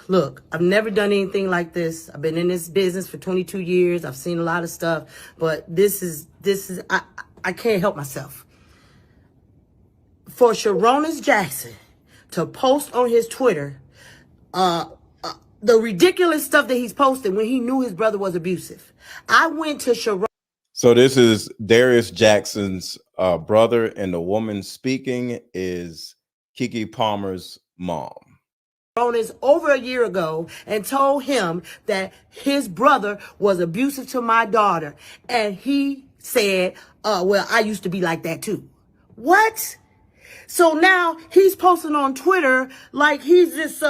Look, I've never done anything like this. I've been in this business for 22 years. I've seen a lot of stuff, but I can't help myself. For Sharonis Jackson to post on his Twitter, the ridiculous stuff that he's posted when he knew his brother was abusive. I went to Sharon. So this is Darius Jackson's brother, and the woman speaking is Keke Palmer's mom. Over a year ago and told him that his brother was abusive to my daughter. And he said, well, I used to be like that too. What? So now he's posting on Twitter like he's this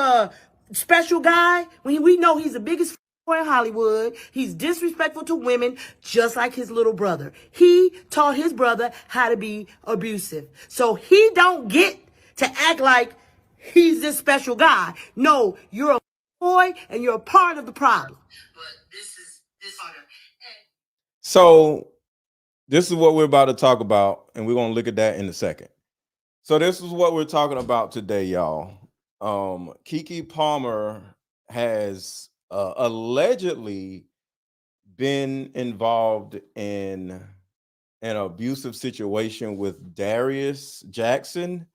special guy when we know he's the biggest in Hollywood. He's disrespectful to women just like his little brother. He taught his brother how to be abusive. So he don't get to act like he's this special guy. No, you're a boy and you're a part of the problem. But this is harder. So this is what we're about to talk about, and we're going to look at that in a second. So this is what we're talking about today, y'all. Keke Palmer has allegedly been involved in an abusive situation with Darius Jackson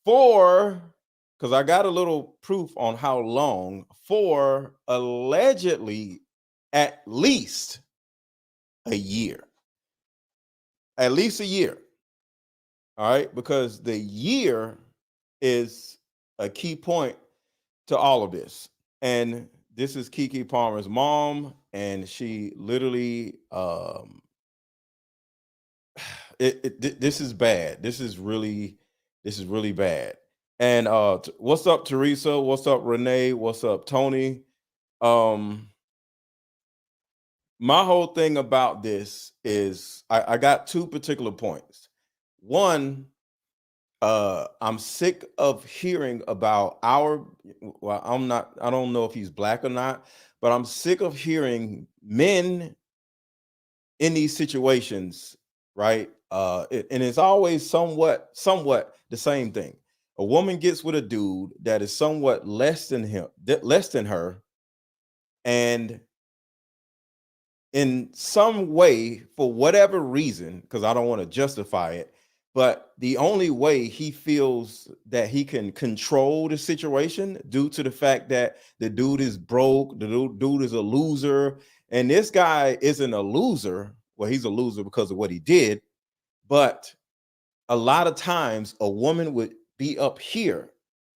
because I got a little proof on how long, for allegedly at least a year. At least a year. All right, because the year is a key point to all of this. And this is Keke Palmer's mom, and she literally this is bad. This is really bad. And what's up, Teresa? What's up, Renee? What's up, Tony? My whole thing about this is I got two particular points. One, I'm sick of hearing about I don't know if he's black or not, but I'm sick of hearing men in these situations, right? And it's always somewhat the same thing. A woman gets with a dude that is somewhat less than her, and in some way, for whatever reason, because I don't want to justify it, but the only way he feels that he can control the situation, due to the fact that the dude is broke, the dude is a loser, and this guy isn't a loser. Well, he's a loser because of what he did, but a lot of times a woman would be up here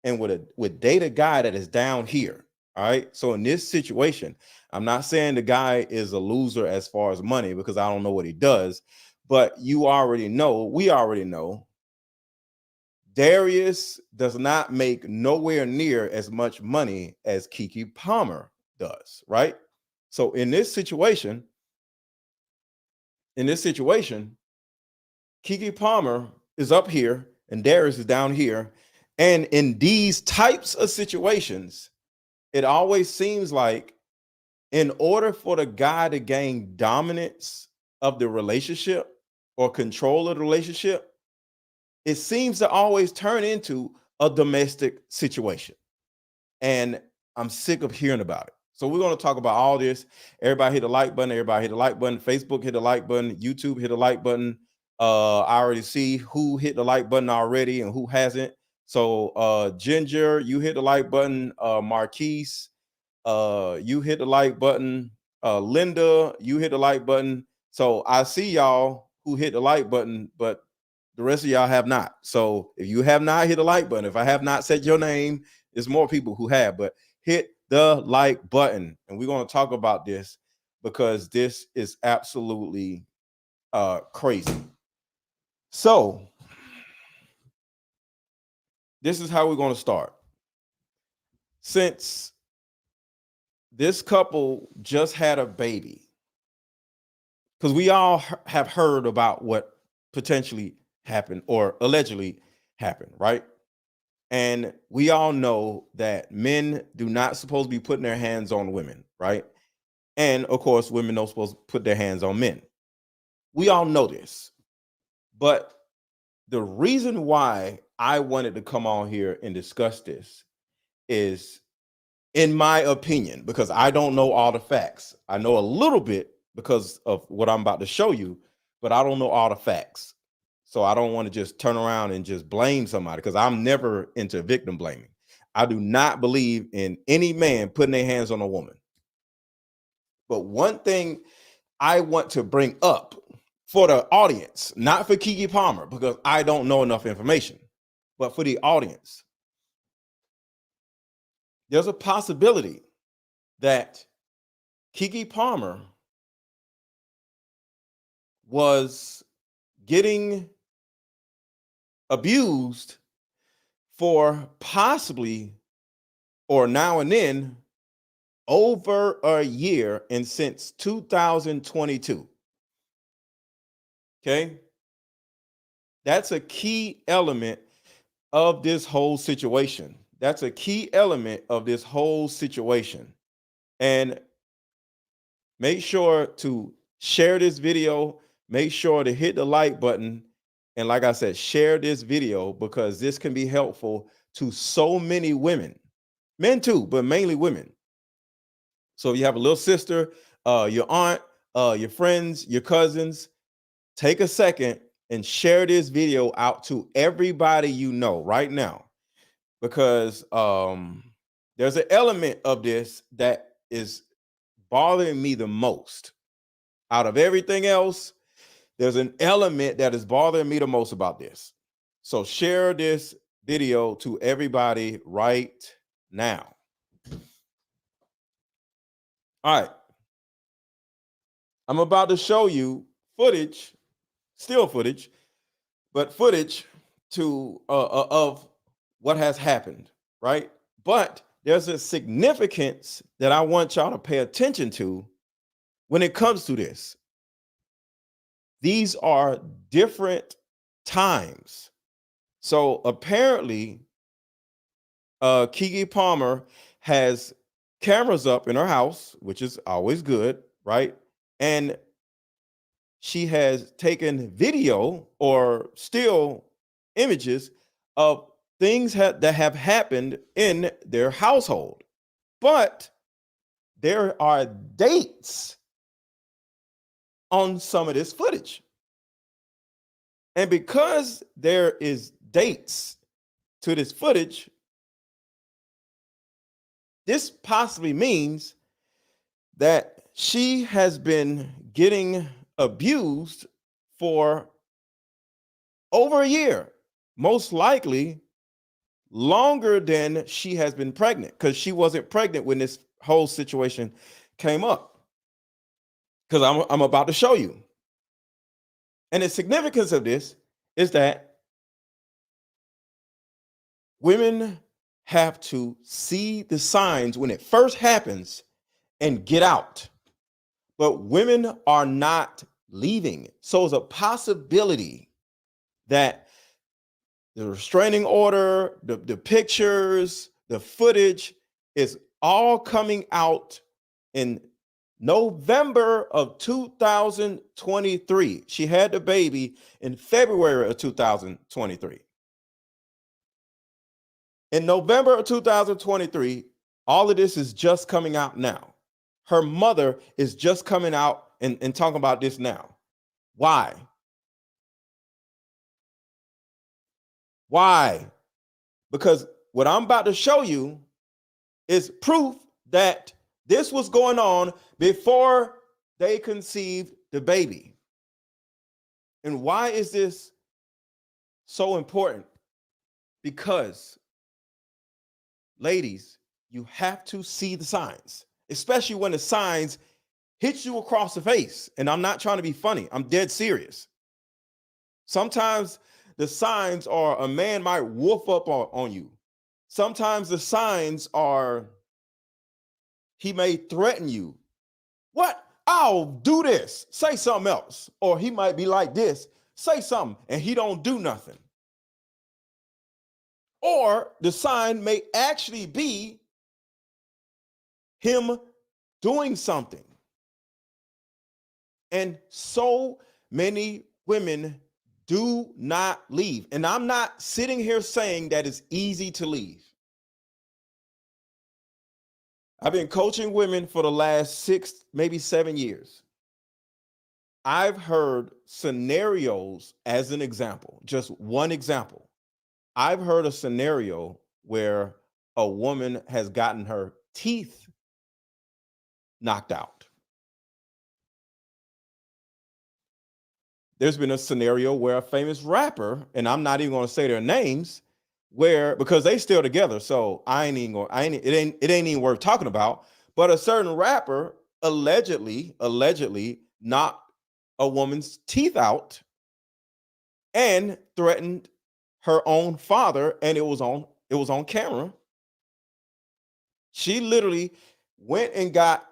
and would date a guy that is down here. All right. So in this situation, I'm not saying the guy is a loser as far as money, because I don't know what he does, but we already know Darius does not make nowhere near as much money as Keke Palmer does, right? So in this situation, Keke Palmer is up here and Darius is down here. And in these types of situations, it always seems like, in order for the guy to gain dominance of the relationship or control of the relationship, it seems to always turn into a domestic situation. And I'm sick of hearing about it. So we're going to talk about all this. Everybody hit the like button. Facebook hit the like button. YouTube hit the like button. I already see who hit the like button already and who hasn't. So Ginger, you hit the like button. Marquise, you hit the like button. Linda, you hit the like button. So I see y'all who hit the like button, but the rest of y'all have not. So if you have not hit the like button, if I have not said your name, there's more people who have, but hit the like button. And we're going to talk about this because this is absolutely crazy. So this is how we're going to start. Since this couple just had a baby, because we all have heard about what potentially happened or allegedly happened, right? And we all know that men do not supposed to be putting their hands on women, right? And of course, women don't supposed to put their hands on men. We all know this. But the reason why I wanted to come on here and discuss this is in my opinion, because I don't know all the facts. I know a little bit because of what I'm about to show you, but I don't know all the facts. So I don't want to just turn around and just blame somebody, because I'm never into victim blaming. I do not believe in any man putting their hands on a woman. But one thing I want to bring up for the audience, not for Keke Palmer, because I don't know enough information, but for the audience, there's a possibility that Keke Palmer was getting abused for possibly, or now and then, over a year, and since 2022. Okay. That's a key element of this whole situation. That's a key element of this whole situation. And make sure to share this video. Make sure to hit the like button. And like I said, share this video, because this can be helpful to so many women, men too, but mainly women. So if you have a little sister, your aunt, your friends, your cousins, take a second and share this video out to everybody you know right now, because there's an element of this that is bothering me the most. Out of everything else, there's an element that is bothering me the most about this. So share this video to everybody right now. All right. I'm about to show you footage, still footage, but footage to of what has happened, right? But there's a significance that I want y'all to pay attention to when it comes to this. These are different times. So apparently, Keke Palmer has cameras up in her house, which is always good, right? And she has taken video or still images of things that have happened in their household. But there are dates on some of this footage. And because there is dates to this footage, this possibly means that she has been getting abused for over a year, most likely longer than she has been pregnant, because she wasn't pregnant when this whole situation came up. Because I'm about to show you. And the significance of this is that women have to see the signs when it first happens and get out. But women are not leaving. So it's a possibility that the restraining order, the pictures, the footage is all coming out in November of 2023. She had the baby in February of 2023. In November of 2023, all of this is just coming out now. Her mother is just coming out and talking about this now. Why? Why? Because what I'm about to show you is proof that this was going on before they conceived the baby. And why is this so important? Because, ladies, you have to see the signs, especially when the signs hit you across the face. And I'm not trying to be funny. I'm dead serious. Sometimes the signs are a man might woof up on you. Sometimes the signs are he may threaten you. What? I'll do this. Say something else. Or he might be like this. Say something. And he don't do nothing. Or the sign may actually be him doing something. And so many women do not leave. And I'm not sitting here saying that it's easy to leave. I've been coaching women for the last 6, maybe 7 years. I've heard scenarios as an example, just one example. I've heard a scenario where a woman has gotten her teeth knocked out. There's been a scenario where a famous rapper, and I'm not even going to say their names, where because they still together, so it ain't even worth talking about. But a certain rapper allegedly knocked a woman's teeth out and threatened her own father, and it was on camera. She literally went and got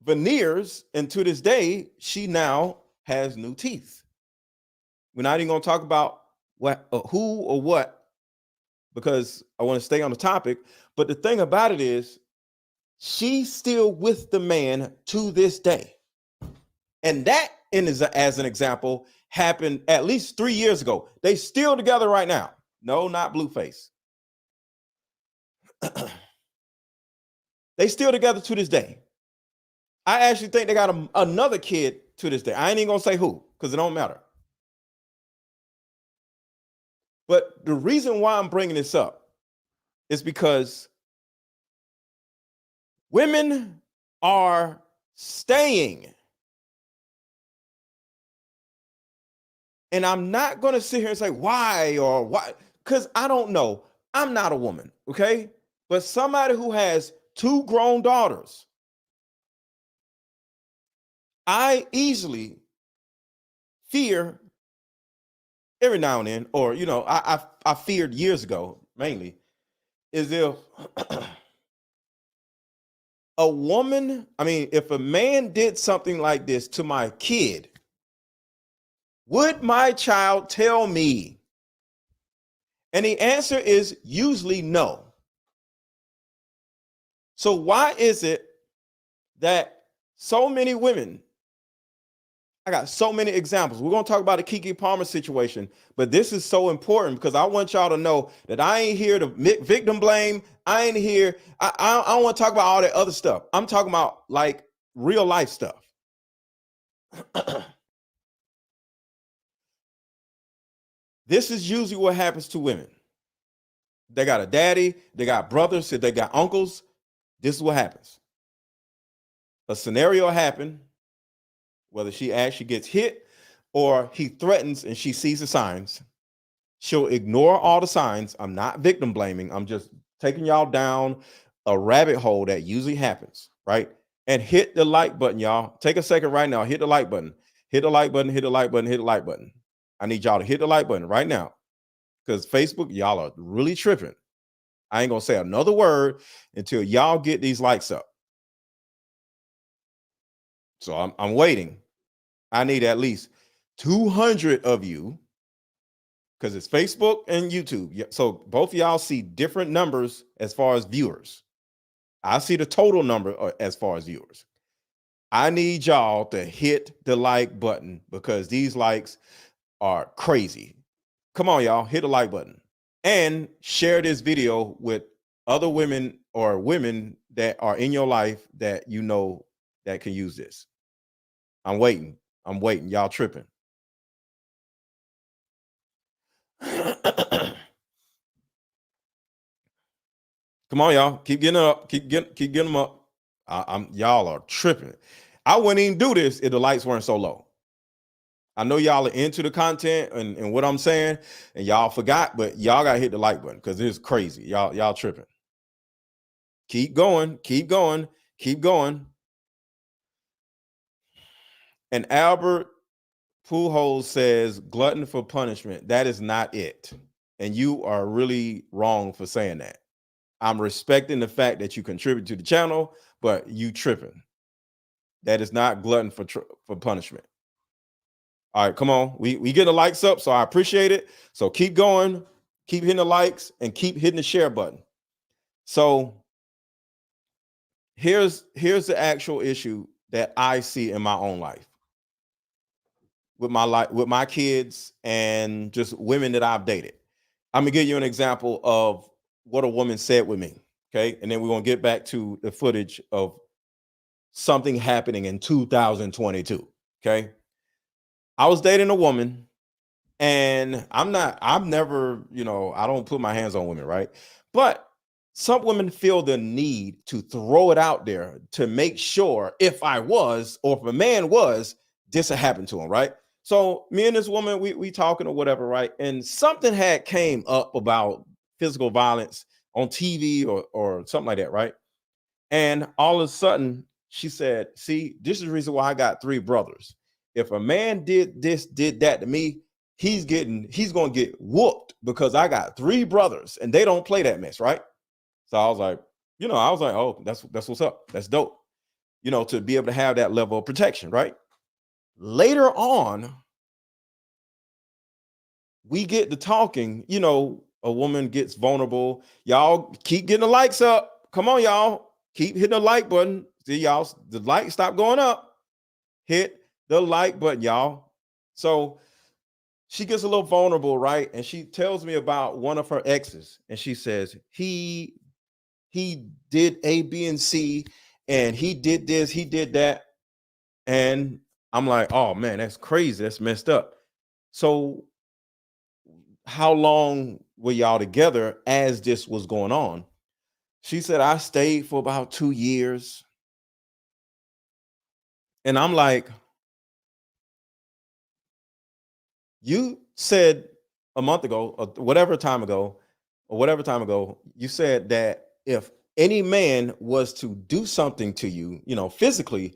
veneers, and to this day, she now has new teeth. We're not even going to talk about who or what, because I want to stay on the topic. But the thing about it is, she's still with the man to this day. And that, as an example, happened at least 3 years ago. They still together right now. No, not Blueface. They still together to this day. I actually think they got another kid to this day. I ain't even going to say who, because it don't matter. But the reason why I'm bringing this up is because women are staying. And I'm not going to sit here and say why or why, because I don't know. I'm not a woman, okay? But somebody who has 2 grown daughters, I easily fear every now and then, or, I feared years ago, mainly, is if if a man did something like this to my kid, would my child tell me? And the answer is usually no. So why is it that so many women, I got so many examples. We're going to talk about the Keke Palmer situation, but this is so important because I want y'all to know that I ain't here to victim blame. I ain't here. I don't want to talk about all that other stuff. I'm talking about like real life stuff. This is usually what happens to women. They got a daddy, they got brothers, they got uncles. This is what happens. A scenario happened, whether she actually gets hit or he threatens and she sees the signs. She'll ignore all the signs. I'm not victim blaming. I'm just taking y'all down a rabbit hole that usually happens, right? And hit the like button, y'all. Take a second right now. Hit the like button. Hit the like button. Hit the like button. Hit the like button. I need y'all to hit the like button right now because Facebook, y'all are really tripping. I ain't going to say another word until y'all get these likes up. So I'm waiting. I need at least 200 of you because it's Facebook and YouTube. So both of y'all see different numbers as far as viewers. I see the total number as far as viewers. I need y'all to hit the like button because these likes are crazy. Come on, y'all, hit the like button and share this video with other women or women that are in your life that you know that can use this. I'm waiting. Y'all tripping. Come on, y'all. Keep getting up. Keep getting them up. Y'all are tripping. I wouldn't even do this if the lights weren't so low. I know y'all are into the content and what I'm saying, and y'all forgot, but y'all gotta hit the like button because it's crazy. Y'all tripping. Keep going, keep going, keep going. And Albert Pujols says glutton for punishment. That is not it. And you are really wrong for saying that. I'm respecting the fact that you contribute to the channel, but you tripping. That is not glutton for punishment. All right, come on. We get the likes up, so I appreciate it. So keep going, keep hitting the likes, and keep hitting the share button. So here's the actual issue that I see in my own life with my kids and just women that I've dated. I'm gonna give you an example of what a woman said with me. Okay. And then we're going to get back to the footage of something happening in 2022. Okay. I was dating a woman, and I'm never, I don't put my hands on women, right? But some women feel the need to throw it out there to make sure if I was, or if a man was, this had happened to him, right? So me and this woman, we talking or whatever, right? And something had came up about physical violence on TV or something like that, right? And all of a sudden, she said, see, this is the reason why I got three brothers. If a man did this, did that to me, he's going to get whooped because I got three brothers and they don't play that mess, right? So I was like, oh, that's what's up. That's dope. To be able to have that level of protection, right? Later on, we get to talking, a woman gets vulnerable. Y'all keep getting the likes up. Come on, y'all. Keep hitting the like button. See, y'all, the like stop going up. Hit the like button, y'all. So she gets a little vulnerable, right? And she tells me about one of her exes. And she says, he did A, B, and C, and he did this, he did that. And I'm like, oh man, that's crazy. That's messed up. So how long were y'all together as this was going on? She said, I stayed for about 2 years. And I'm like, you said a month ago, or whatever time ago, you said that if any man was to do something to you, physically,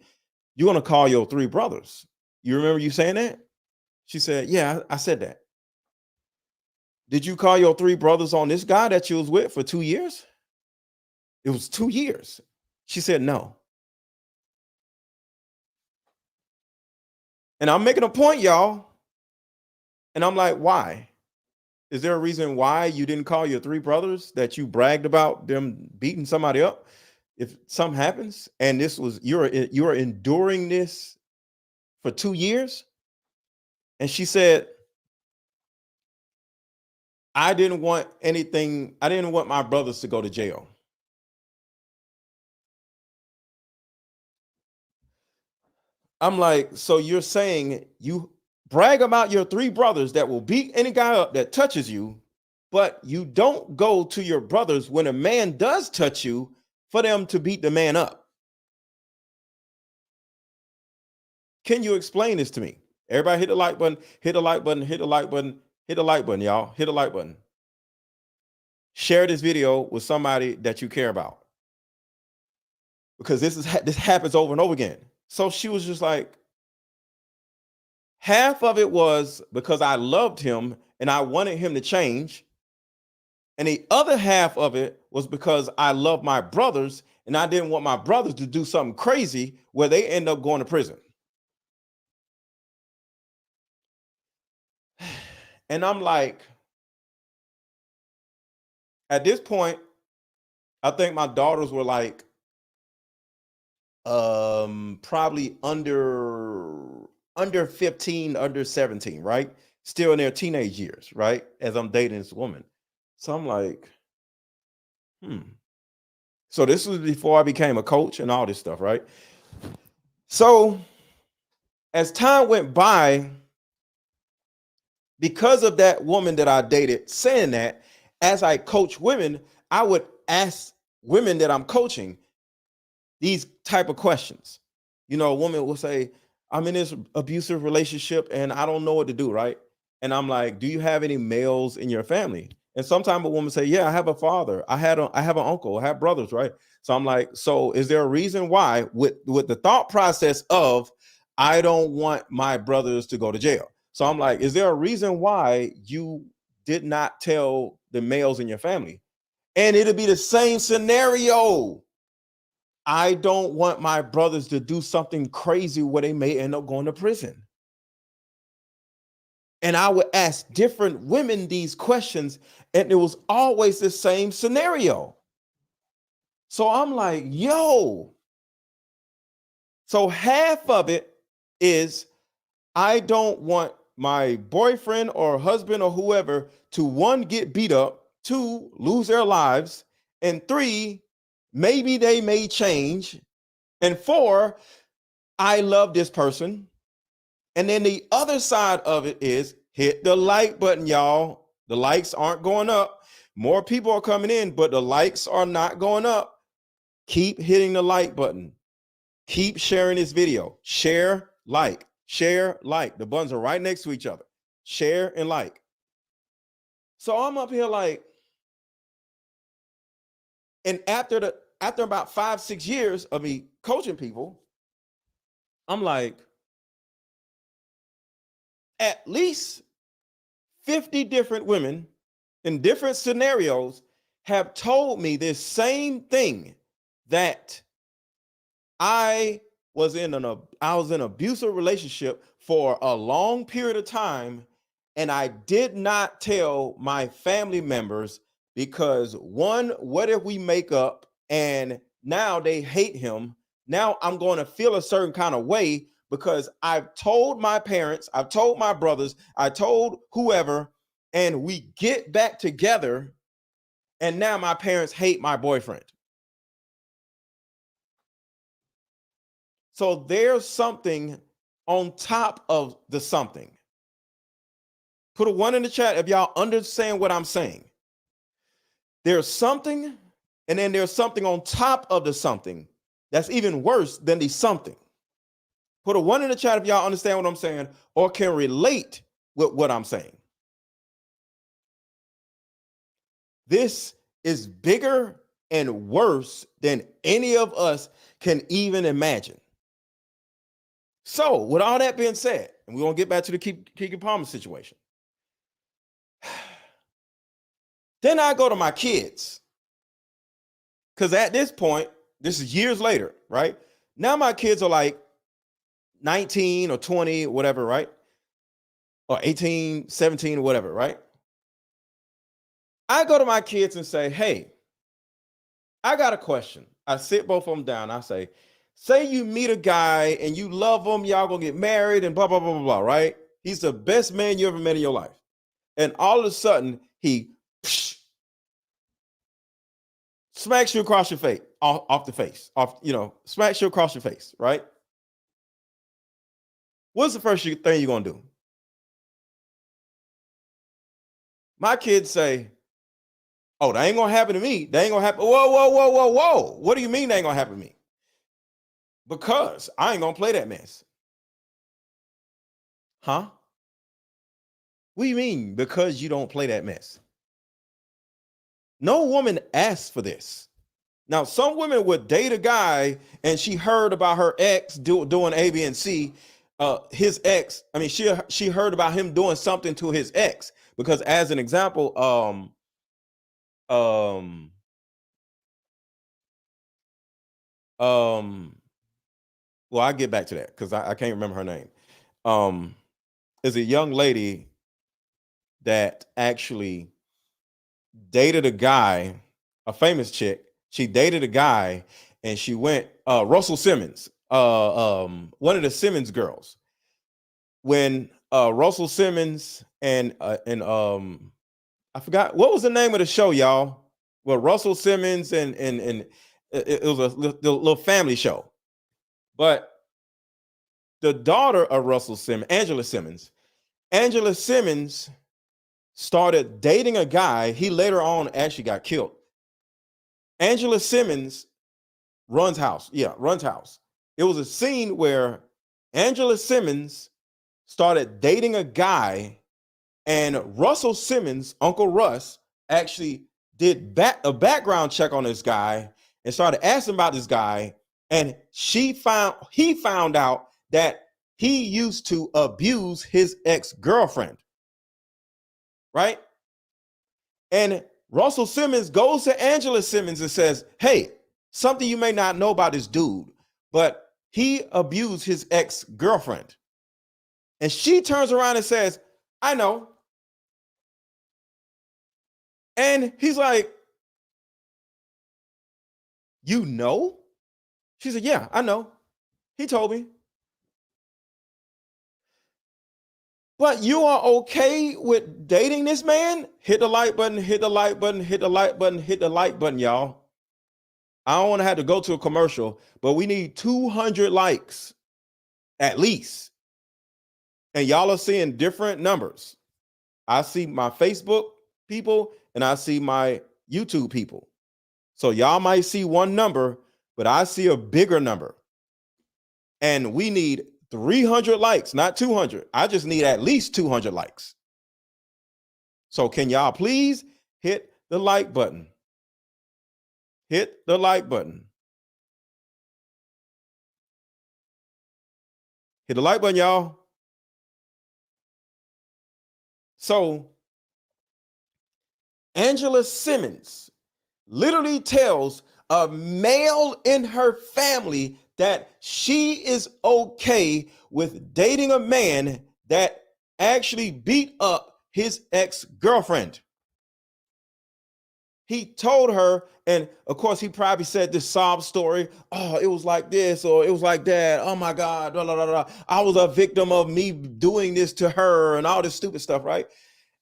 you're going to call your three brothers. You remember you saying that? She said, yeah, I said that. Did you call your three brothers on this guy that you was with for 2 years? It was 2 years. She said, no. And I'm making a point, y'all. And I'm like, why? Is there a reason why you didn't call your three brothers that you bragged about them beating somebody up? If something happens and this was you're enduring this for 2 years? And she said, I didn't want my brothers to go to jail. I'm like, so you're saying you brag about your three brothers that will beat any guy up that touches you, but you don't go to your brothers when a man does touch you for them to beat the man up. Can you explain this to me? Everybody hit the like button, hit the like button, hit the like button, hit the like button, y'all. Hit the like button. Share this video with somebody that you care about. Because this happens over and over again. So she was just like, half of it was because I loved him and I wanted him to change. And the other half of it was because I love my brothers and I didn't want my brothers to do something crazy where they end up going to prison. And I'm like, at this point, I think my daughters were like, probably under 15, under 17, right? Still in their teenage years, right? As I'm dating this woman. So I'm like, So this was before I became a coach and all this stuff, right? So as time went by, because of that woman that I dated saying that, as I coach women, I would ask women that I'm coaching these type of questions. A woman will say, I'm in this abusive relationship and I don't know what to do, right? And I'm like, do you have any males in your family? And sometimes a woman say, yeah, I have a father. I have an uncle. I have brothers, right? So I'm like, so is there a reason why with the thought process of, I don't want my brothers to go to jail. So I'm like, is there a reason why you did not tell the males in your family? And it'll be the same scenario. I don't want my brothers to do something crazy where they may end up going to prison. And I would ask different women these questions, and it was always the same scenario. So I'm like, yo. So half of it is, I don't want my boyfriend or husband or whoever to, one, get beat up, two, lose their lives, And 3, maybe they may change. And 4, I love this person. And then the other side of it is hit the like button, y'all. The likes aren't going up. More people are coming in, but the likes are not going up. Keep hitting the like button. Keep sharing this video. Share, like, share, like. The buttons are right next to each other. Share and like. So I'm up here like, and after about 5-6 years of me coaching people, I'm like, at least 50 different women in different scenarios have told me this same thing, that I was in an abusive relationship for a long period of time, and I did not tell my family members because, one, what if we make up and now they hate him? Now I'm going to feel a certain kind of way because I've told my parents, I've told my brothers, I told whoever, and we get back together, and now my parents hate my boyfriend. So there's something on top of the something. Put a 1 in the chat if y'all understand what I'm saying. There's something, and then there's something on top of the something that's even worse than the something. Put a 1 in the chat if y'all understand what I'm saying or can relate with what I'm saying. This is bigger and worse than any of us can even imagine. So, with all that being said, and we're going to get back to the Keke Palmer situation. Then I go to my kids. Because at this point, this is years later, right? Now my kids are like 19 or 20, whatever, right? Or 18, 17, or whatever, right? I go to my kids and say, hey, I got a question. I sit both of them down. I say you meet a guy and you love him, y'all gonna get married and blah, blah, blah, blah, blah, right? He's the best man you ever met in your life. And all of a sudden, he smacks you across your face, off the face, smacks you across your face, right? What's the first thing you're gonna do? My kids say, oh, that ain't gonna happen to me. That ain't gonna happen. Whoa, whoa, whoa, whoa, whoa. What do you mean that ain't gonna happen to me? Because I ain't gonna play that mess. Huh? What do you mean because you don't play that mess? No woman asked for this. Now, some women would date a guy and she heard about her ex doing A, B, and C. His ex, I mean, she heard about him doing something to his ex. Because as an example, well, I'll get back to that because I can't remember her name. Is a young lady that actually dated a guy, a famous chick. She dated a guy and she went, Russell Simmons, one of the Simmons girls. When Russell Simmons and I forgot what was the name of the show, y'all. Well, Russell Simmons and it was a little family show. But the daughter of Russell Simmons, Angela Simmons started dating a guy. He later on actually got killed. Angela Simmons runs house. Yeah, runs house. It was a scene where Angela Simmons started dating a guy, and Russell Simmons, Uncle Russ, actually did a background check on this guy and started asking about this guy. And he found out that he used to abuse his ex-girlfriend, right? And Russell Simmons goes to Angela Simmons and says, hey, something you may not know about this dude, but he abused his ex-girlfriend. And she turns around and says, I know. And he's like, you know? She said, yeah, I know. He told me. But you are okay with dating this man? Hit the like button, hit the like button, hit the like button, hit the like button, y'all. I don't want to have to go to a commercial, but we need 200 likes at least. And y'all are seeing different numbers. I see my Facebook people and I see my YouTube people. So y'all might see one number, but I see a bigger number. And we need 300 likes, not 200. I just need at least 200 likes. So can y'all please hit the like button? Hit the like button. Hit the like button, y'all. So Angela Simmons literally tells a male in her family that she is okay with dating a man that actually beat up his ex-girlfriend. He told her, and of course, he probably said this sob story. Oh, it was like this, or it was like that. Oh my God, blah, blah, blah, blah. I was a victim of me doing this to her and all this stupid stuff, right?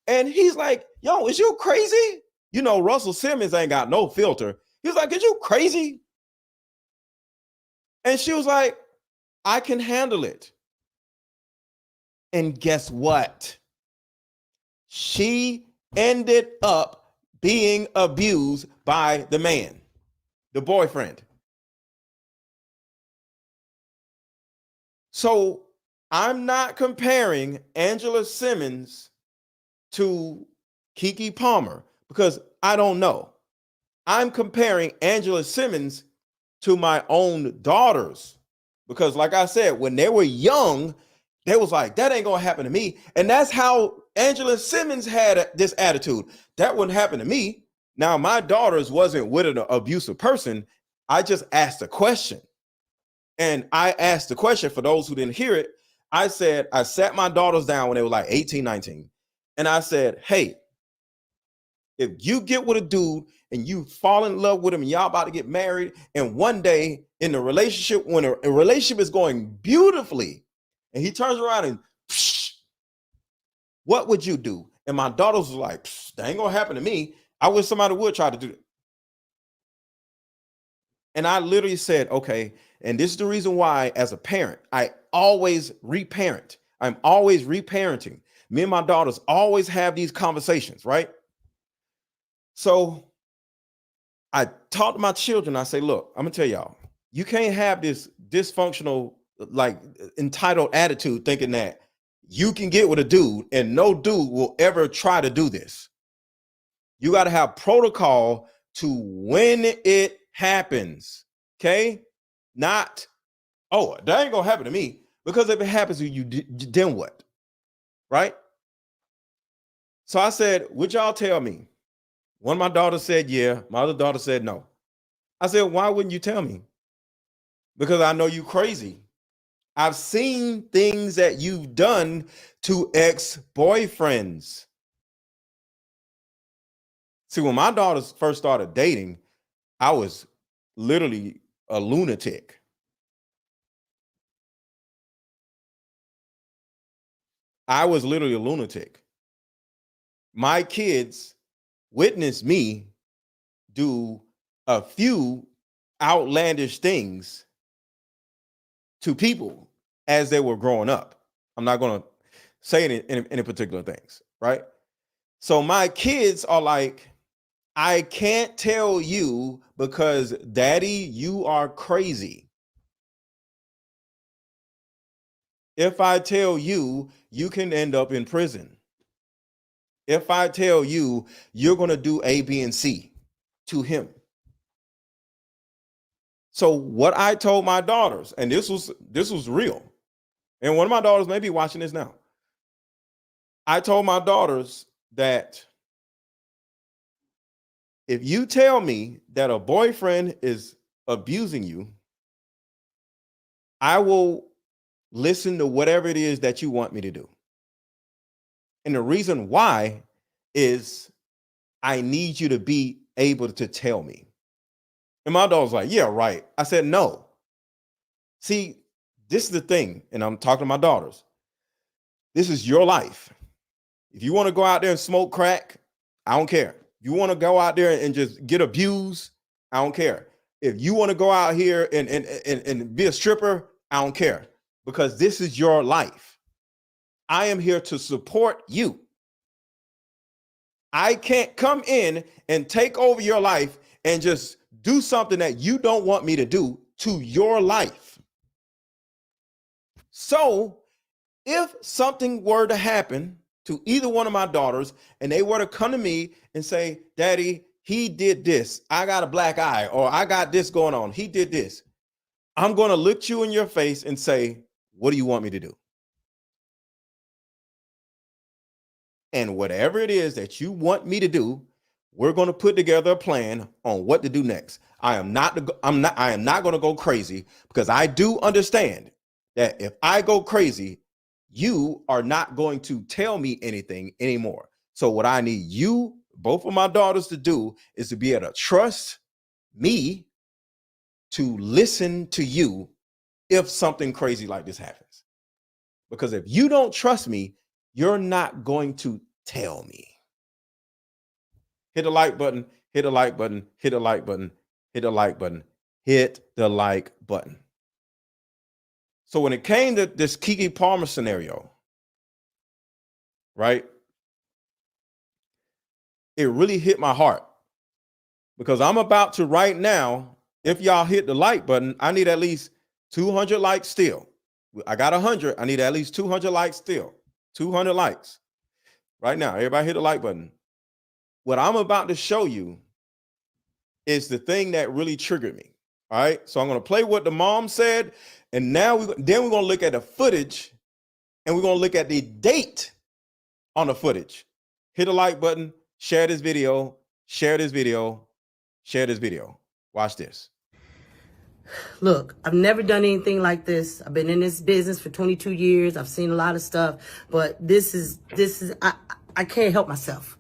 And he's like, yo, is you crazy? You know, Russell Simmons ain't got no filter. He was like, is you crazy? And she was like, I can handle it. And guess what? She ended up being abused by the man, the boyfriend. So I'm not comparing Angela Simmons to Keke Palmer because I don't know. I'm comparing Angela Simmons to my own daughters because, like I said, when they were young, they was like, that ain't gonna happen to me. And that's how Angela Simmons had this attitude. That wouldn't happen to me. Now, my daughters wasn't with an abusive person. I just asked a question. And I asked the question for those who didn't hear it. I said, I sat my daughters down when they were like 18, 19. And I said, hey, if you get with a dude and you fall in love with him and y'all about to get married, and one day in the relationship, when a relationship is going beautifully, and he turns around and psh, what would you do? And my daughters was like, that ain't gonna happen to me. I wish somebody would try to do it. And I literally said, okay, and this is the reason why, as a parent, I always reparent. I'm always reparenting. Me and my daughters always have these conversations, right? So I talk to my children. I say, look, I'm gonna tell y'all, you can't have this dysfunctional, like entitled attitude thinking that you can get with a dude and no dude will ever try to do this. You got to have protocol to when it happens. Okay. Not, oh, that ain't gonna happen to me. Because if it happens to you, then what? Right? So I said, would y'all tell me? One of my daughters said, yeah. My other daughter said, no. I said, why wouldn't you tell me? Because I know you crazy. I've seen things that you've done to ex-boyfriends. See, when my daughters first started dating, I was literally a lunatic. I was literally a lunatic. My kids witnessed me do a few outlandish things to people as they were growing up. I'm not going to say any particular things, right? So my kids are like, I can't tell you because daddy, you are crazy. If I tell you, you can end up in prison. If I tell you, you're going to do A, B, and C to him. So what I told my daughters, and this was real, and one of my daughters may be watching this now. I told my daughters that if you tell me that a boyfriend is abusing you, I will listen to whatever it is that you want me to do. And the reason why is I need you to be able to tell me. And my daughter was like, yeah, right. I said, no. See, this is the thing, and I'm talking to my daughters. This is your life. If you want to go out there and smoke crack, I don't care. If you want to go out there and just get abused, I don't care. If you want to go out here and be a stripper, I don't care. Because this is your life. I am here to support you. I can't come in and take over your life and just do something that you don't want me to do to your life. So if something were to happen to either one of my daughters and they were to come to me and say, Daddy, he did this. I got a black eye, or I got this going on. He did this. I'm going to look you in your face and say, what do you want me to do? And whatever it is that you want me to do, we're going to put together a plan on what to do next. I am not going to go crazy, because I do understand that if I go crazy, you are not going to tell me anything anymore. So what I need you, both of my daughters, to do is to be able to trust me to listen to you if something crazy like this happens. Because if you don't trust me, you're not going to tell me. Hit the like button, hit the like button, hit the like button, hit the like button, hit the like button. So when it came to this Keke Palmer scenario, right, it really hit my heart, because I'm about to right now, if y'all hit the like button, I need at least 200 likes still. I got 100. I need at least 200 likes still. 200 likes. Right now, everybody hit the like button. What I'm about to show you is the thing that really triggered me. All right. So I'm going to play what the mom said. And now we're going to look at the footage, and we're going to look at the date on the footage. Hit the like button, share this video, share this video, share this video. Watch this. Look, I've never done anything like this. I've been in this business for 22 years. I've seen a lot of stuff, but this is, I can't help myself.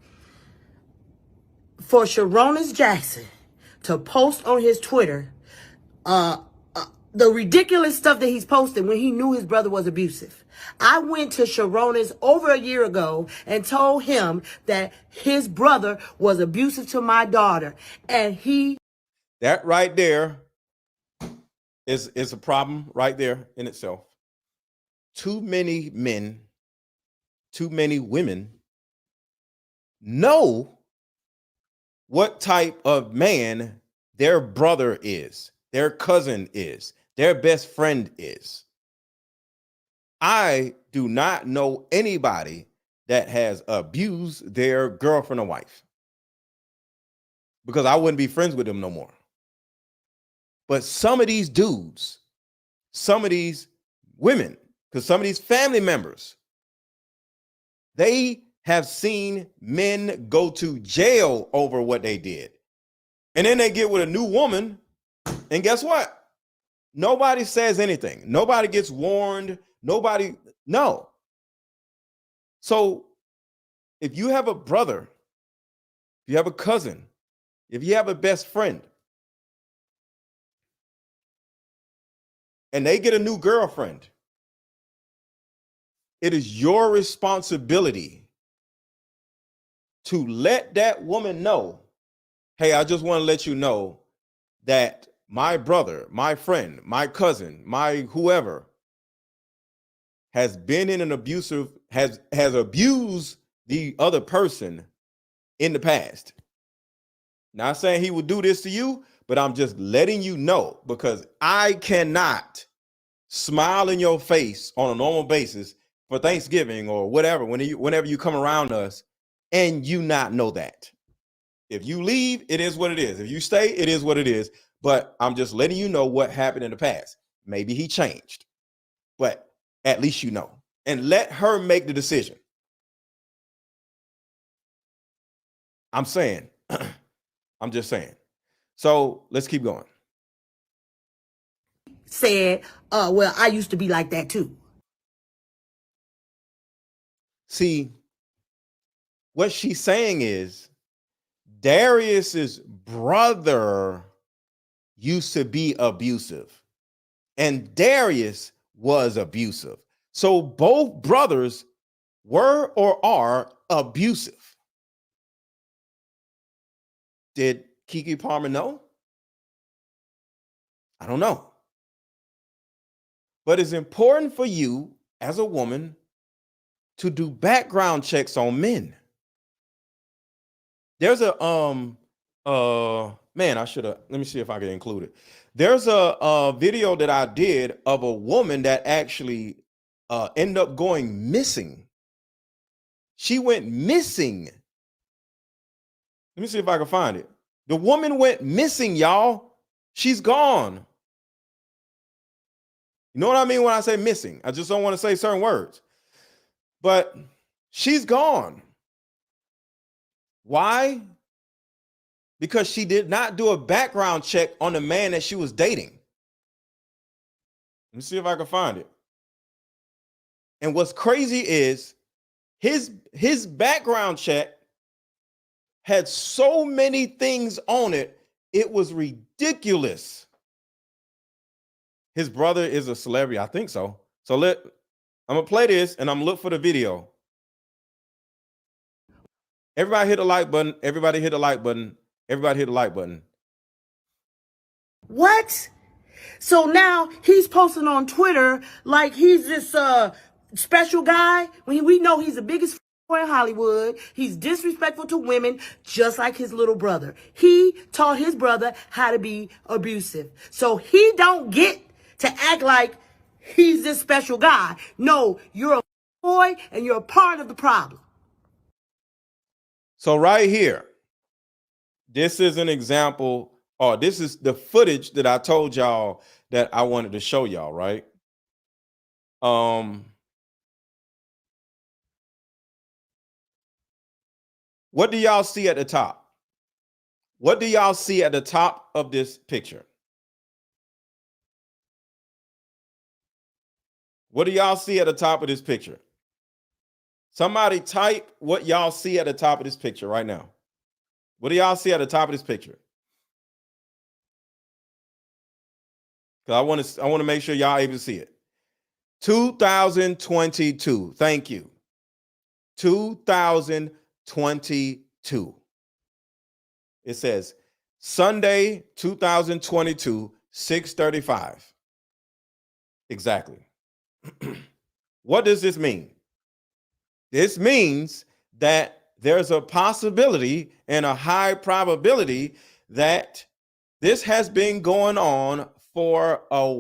For Sharonis Jackson to post on his Twitter, the ridiculous stuff that he's posted when he knew his brother was abusive. I went to Sharonis over a year ago and told him that his brother was abusive to my daughter, and that right there is a problem right there in itself. Too many men, too many women know what type of man their brother is, their cousin is, their best friend is. I do not know anybody that has abused their girlfriend or wife, because I wouldn't be friends with them no more. But some of these dudes, some of these women, because some of these family members, they have seen men go to jail over what they did. And then they get with a new woman, and guess what? Nobody says anything. Nobody gets warned. Nobody, no. So if you have a brother, if you have a cousin, if you have a best friend, and they get a new girlfriend, it is your responsibility to let that woman know, hey, I just want to let you know that my brother, my friend, my cousin, my whoever has been in an abusive, has abused the other person in the past. Not saying he would do this to you, but I'm just letting you know, because I cannot smile in your face on a normal basis for Thanksgiving or whatever, whenever you come around us, and you not know that. If you leave, it is what it is. If you stay, it is what it is. But I'm just letting you know what happened in the past. Maybe he changed, but at least you know. And let her make the decision. I'm saying, I'm just saying. So let's keep going. Said, well, I used to be like that too. See, what she's saying is Darius's brother used to be abusive, and Darius was abusive. So both brothers were or are abusive. Did Keke Palmer know? I don't know. But it's important for you as a woman to do background checks on men. There's a man, I should have, let me see if I can include it. There's a video that I did of a woman that actually ended up going missing. She went missing. Let me see if I can find it. The woman went missing, y'all. She's gone. You know what I mean when I say missing? I just don't want to say certain words. But she's gone. Why? Because she did not do a background check on the man that she was dating. Let me see if I can find it. And what's crazy is his background check had so many things on it, it was ridiculous. His brother is a celebrity, I think so. So I'm gonna play this and I'm gonna look for the video. Everybody hit the like button. Everybody hit the like button. Everybody hit the like button. What? So now he's posting on Twitter like he's this special guy when we know he's the biggest in Hollywood. He's disrespectful to women just like his little brother. He taught his brother how to be abusive. So he don't get to act like he's this special guy. No, you're a boy and you're a part of the problem. So right here, this is an example, or this is the footage that I told y'all that I wanted to show y'all, right? What do y'all see at the top? What do y'all see at the top of this picture? What do y'all see at the top of this picture? Somebody type what y'all see at the top of this picture right now. What do y'all see at the top of this picture? Because I want to make sure y'all able to see it. 2022. Thank you. 2022. It says Sunday, 2022, 6:35. Exactly. What does this mean? This means that there's a possibility and a high probability that this has been going on for a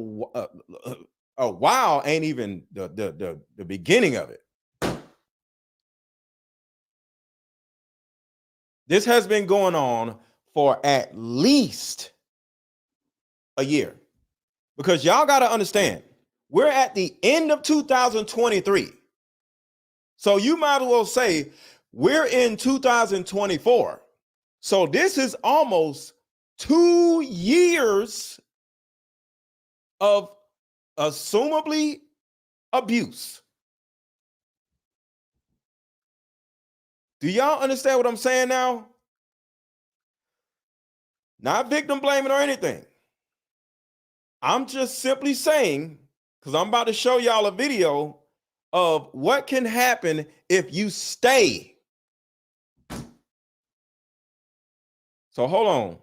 while, ain't even the beginning of it. This has been going on for at least a year. Because y'all got to understand, we're at the end of 2023. So you might as well say we're in 2024. So this is almost 2 years of assumably abuse. Do y'all understand what I'm saying now? Not victim blaming or anything. I'm just simply saying, because I'm about to show y'all a video of what can happen if you stay. So hold on.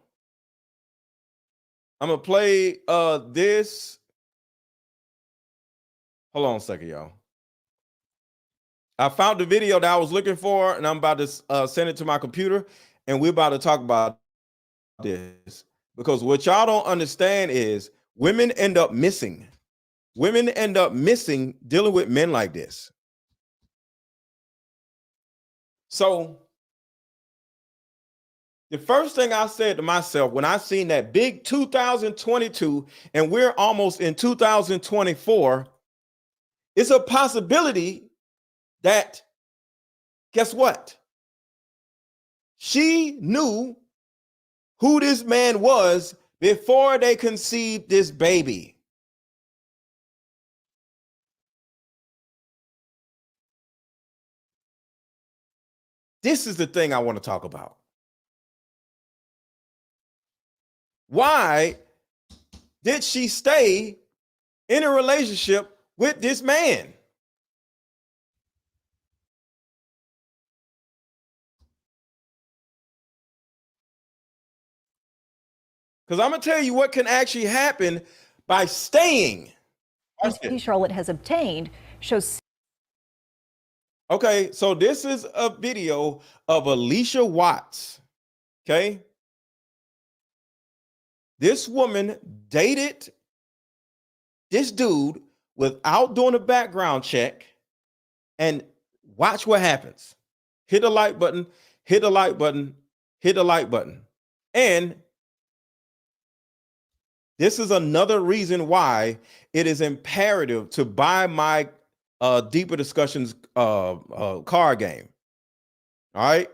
I'm going to play this. Hold on a second, y'all. I found the video that I was looking for, and I'm about to send it to my computer, and we're about to talk about this. Because what y'all don't understand is women end up missing. Women end up missing dealing with men like this. So the first thing I said to myself when I seen that big 2022 and we're almost in 2024, it's a possibility that, guess what? She knew who this man was before they conceived this baby. This is the thing I want to talk about. Why did she stay in a relationship with this man? Because I'm going to tell you what can actually happen by staying. Charlotte has obtained shows. Okay, so this is a video of Alicia Watts. Okay. This woman dated this dude without doing a background check, and watch what happens. Hit the like button, hit the like button, hit the like button. And this is another reason why it is imperative to buy my Deeper Discussions card game. All right.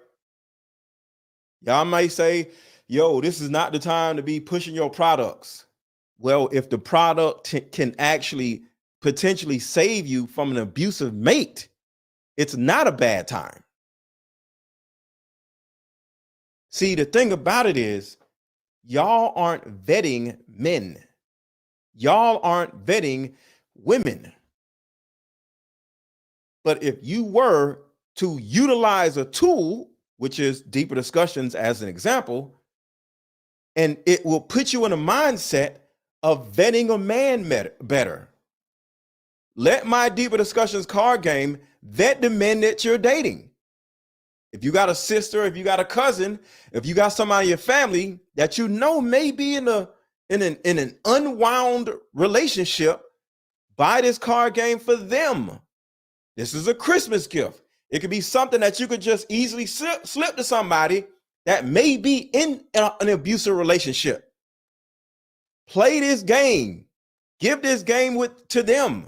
Y'all might say, yo, this is not the time to be pushing your products. Well, if the product can actually potentially save you from an abusive mate, it's not a bad time. See, the thing about it is, y'all aren't vetting men. Y'all aren't vetting women. But if you were to utilize a tool, which is Deeper Discussions as an example, and it will put you in a mindset of vetting a man better. Let my Deeper Discussions card game vet the men that you're dating. If you got a sister, if you got a cousin, if you got somebody in your family that you know may be in an unwound relationship, buy this card game for them. This is a Christmas gift. It could be something that you could just easily slip to somebody that may be in an abusive relationship. Play this game. Give this game to them.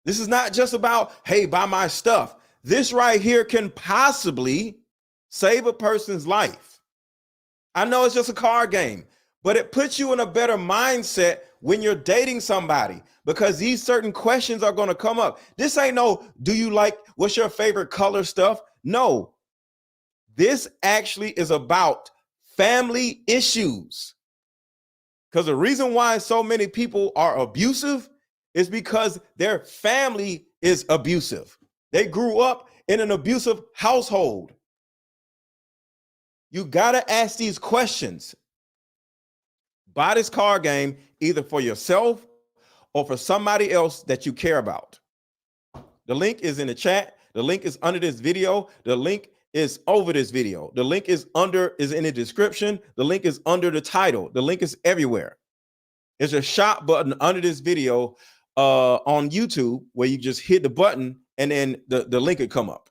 This is not just about, hey, buy my stuff. This right here can possibly save a person's life. I know it's just a card game, but it puts you in a better mindset when you're dating somebody, because these certain questions are going to come up. This ain't no, do you like, what's your favorite color stuff? No, this actually is about family issues. Because the reason why so many people are abusive is because their family is abusive. They grew up in an abusive household. You got to ask these questions. Buy this card game either for yourself or for somebody else that you care about. The link is in the chat. The link is under this video. The link is over this video. The link is in the description. The link is under the title. The link is everywhere. There's a shop button under this video on YouTube where you just hit the button and then the link would come up.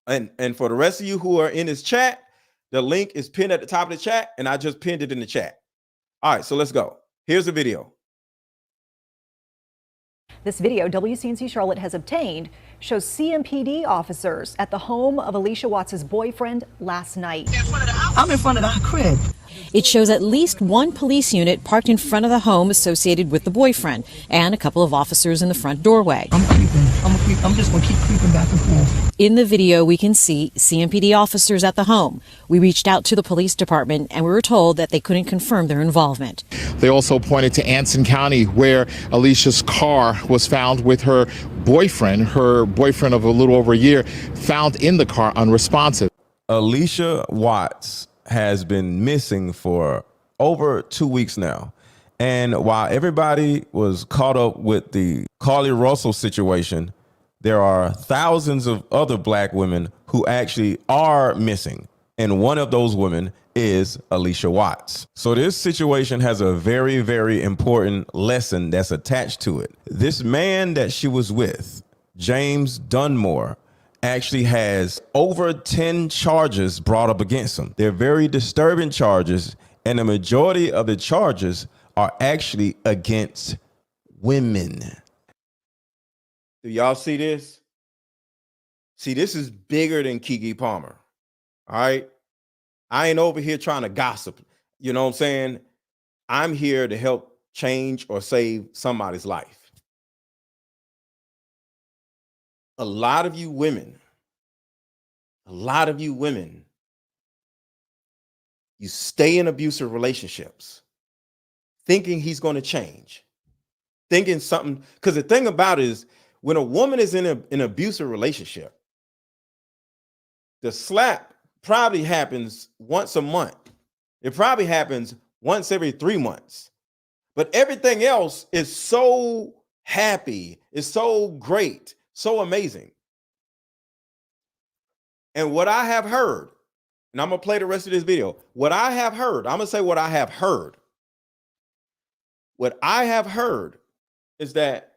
And for the rest of you who are in this chat, the link is pinned at the top of the chat, and I just pinned it in the chat. All right, so let's go. Here's the video. This video WCNC Charlotte has obtained shows CMPD officers at the home of Alicia Watts' boyfriend last night. I'm in front of the crib. It shows at least one police unit parked in front of the home associated with the boyfriend and a couple of officers in the front doorway. I'm creeping. I'm just going to keep creeping back and forth. In the video, we can see CMPD officers at the home. We reached out to the police department and we were told that they couldn't confirm their involvement. They also pointed to Anson County, where Alicia's car was found with her boyfriend of a little over a year, found in the car unresponsive. Alicia Watts has been missing for over 2 weeks now. And while everybody was caught up with the Carly Russell situation, there are thousands of other black women who actually are missing. And one of those women is Alicia Watts. So this situation has a very, very important lesson that's attached to it. This man that she was with, James Dunmore, actually has over 10 charges brought up against him. They're very disturbing charges, and the majority of the charges are actually against women. Do y'all see this? See, this is bigger than Keke Palmer. All right. I ain't over here trying to gossip. You know what I'm saying? I'm here to help change or save somebody's life. A lot of you women, you stay in abusive relationships thinking he's going to change, thinking something. Because the thing about it is, when a woman is in an abusive relationship, the slap probably happens once a month. It probably happens once every 3 months. But everything else is so happy, it's so great, so amazing. And what I have heard, and I'm going to play the rest of this video. What I have heard, I'm going to say what I have heard. What I have heard is that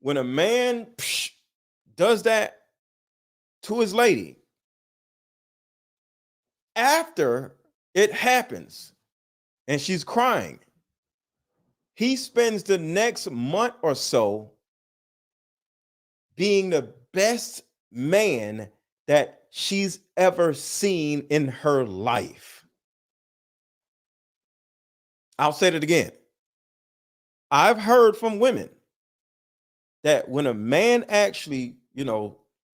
when a man does that to his lady, after it happens and she's crying, he spends the next month or so being the best man that she's ever seen in her life. I'll say it again. I've heard from women that when a man actually,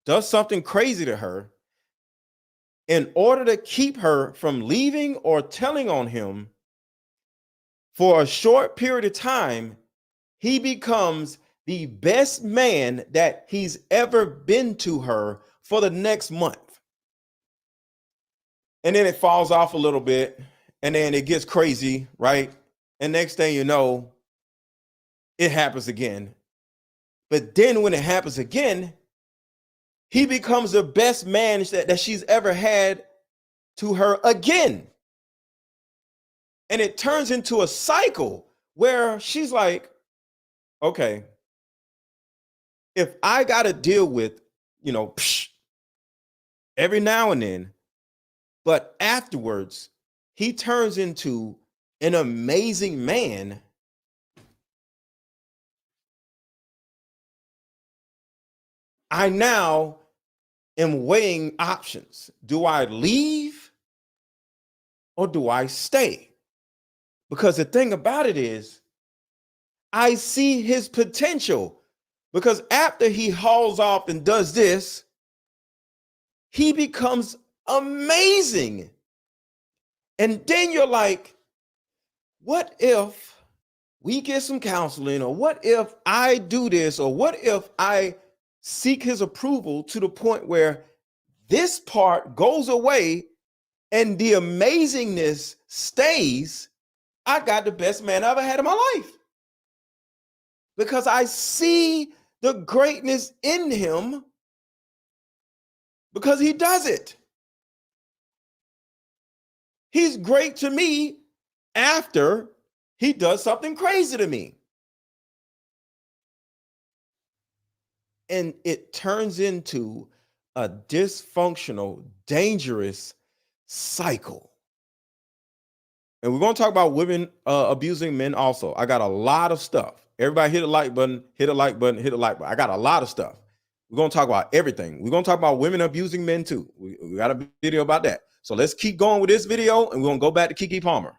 does something crazy to her, in order to keep her from leaving or telling on him for a short period of time, he becomes the best man that he's ever been to her for the next month. And then it falls off a little bit, and then it gets crazy, right? And next thing you know, it happens again. But then when it happens again, he becomes the best man that she's ever had to her again. And it turns into a cycle where she's like, okay, if I got to deal with, every now and then, but afterwards, he turns into an amazing man. I now am weighing options. Do I leave or do I stay? Because the thing about it is, I see his potential. Because after he hauls off and does this, he becomes amazing. And then you're like, what if we get some counseling? Or what if I do this? Or what if I seek his approval to the point where this part goes away and the amazingness stays? I got the best man I ever had in my life. Because I see the greatness in him because he does it. He's great to me after he does something crazy to me. And it turns into a dysfunctional, dangerous cycle. And we're going to talk about women abusing men also. I got a lot of stuff. Everybody hit a like button, hit a like button, hit a like button. I got a lot of stuff. We're going to talk about everything. We're going to talk about women abusing men too. We got a video about that. So let's keep going with this video, and we're going to go back to Keke Palmer.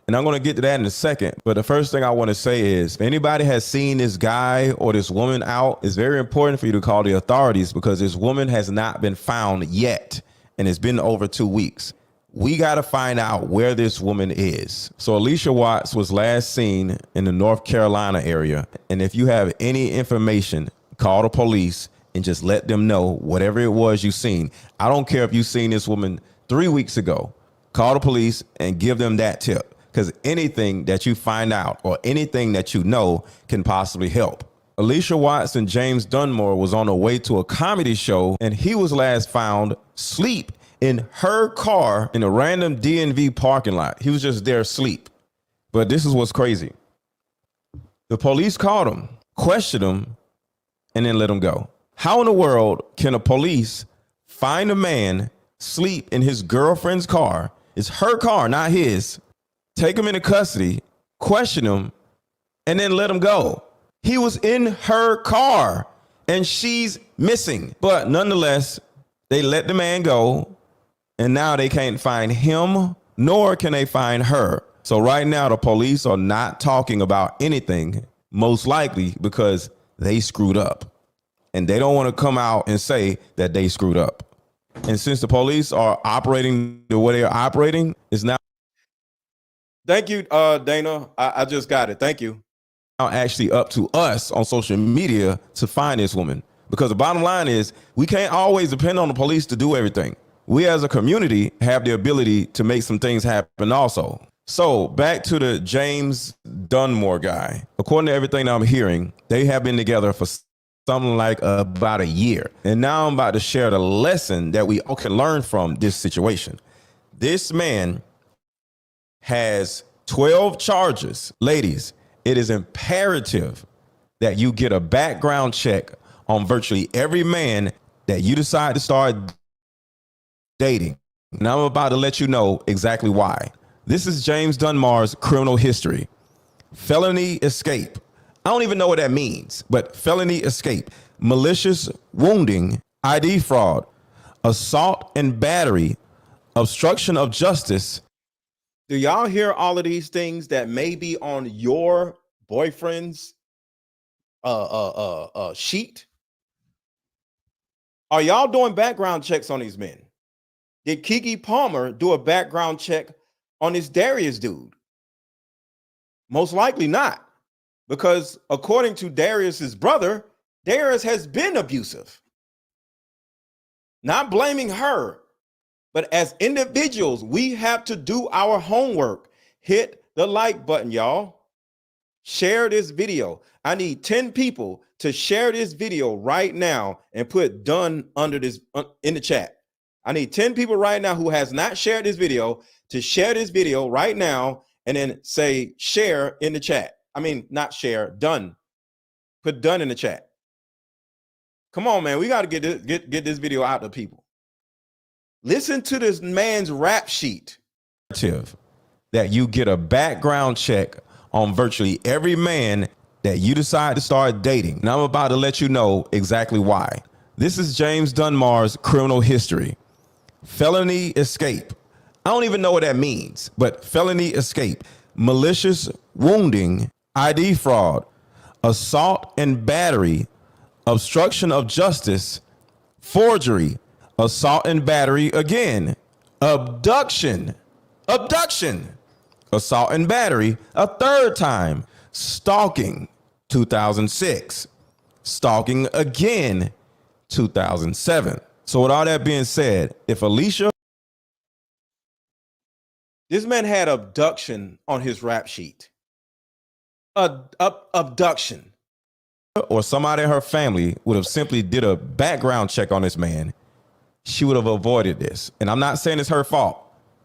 And I'm going to get to that in a second. But the first thing I want to say is, if anybody has seen this guy or this woman out, it's very important for you to call the authorities because this woman has not been found yet. And it's been over 2 weeks. We got to find out where this woman is. So Alicia Watts was last seen in the North Carolina area. And if you have any information, call the police and just let them know whatever it was you seen. I don't care if you seen this woman 3 weeks ago. Call the police and give them that tip, because anything that you find out or anything that you know can possibly help. Alicia Watts and James Dunmore was on the way to a comedy show, and he was last found asleep in her car in a random DMV parking lot. He was just there asleep. But this is what's crazy. The police called him, questioned him, and then let him go. How in the world can a police find a man sleep in his girlfriend's car? It's her car, not his. Take him into custody, question him, and then let him go. He was in her car and she's missing. But nonetheless, they let the man go. And now they can't find him, nor can they find her. So right now, the police are not talking about anything, most likely because they screwed up. And they don't want to come out and say that they screwed up. And since the police are operating the way they're operating, it's now. Thank you, Dana. I just got it. Thank you. Now actually up to us on social media to find this woman. Because the bottom line is we can't always depend on the police to do everything. we as a community have the ability to make some things happen also. So back to the James Dunmore guy. According to everything I'm hearing, they have been together for something like about a year. And now I'm about to share the lesson that we all can learn from this situation. This man has 12 charges. Ladies, it is imperative that you get a background check on virtually every man that you decide to start dating. And I'm about to let you know exactly why. This is James Dunmore's criminal history. Felony escape. I don't even know what that means, but felony escape, malicious wounding, ID fraud, assault and battery, obstruction of justice. Do y'all hear all of these things that may be on your boyfriend's sheet? Are y'all doing background checks on these men? Did Keke Palmer do a background check on this Darius dude? Most likely not, because according to Darius's brother, Darius has been abusive. Not blaming her, but as individuals, we have to do our homework. Hit the like button, y'all. Share this video. I need 10 people to share this video right now and put done under this in the chat. I need 10 people right now who has not shared this video to share this video right now and then say share in the chat. I mean, not share, done. Put done in the chat. Come on, man. We got to get this video out to people. Listen to this man's rap sheet. That you get a background check on virtually every man that you decide to start dating. And I'm about to let you know exactly why. This is James Dunmore's criminal history. Felony escape. I don't even know what that means, but felony escape, malicious wounding, ID fraud, assault and battery, obstruction of justice, forgery, assault and battery again, abduction, assault and battery a third time, stalking, 2006, stalking again, 2007. So with all that being said, if Alicia, this man had abduction on his rap sheet, abduction, or somebody in her family would have simply did a background check on this man, she would have avoided this. And I'm not saying it's her fault.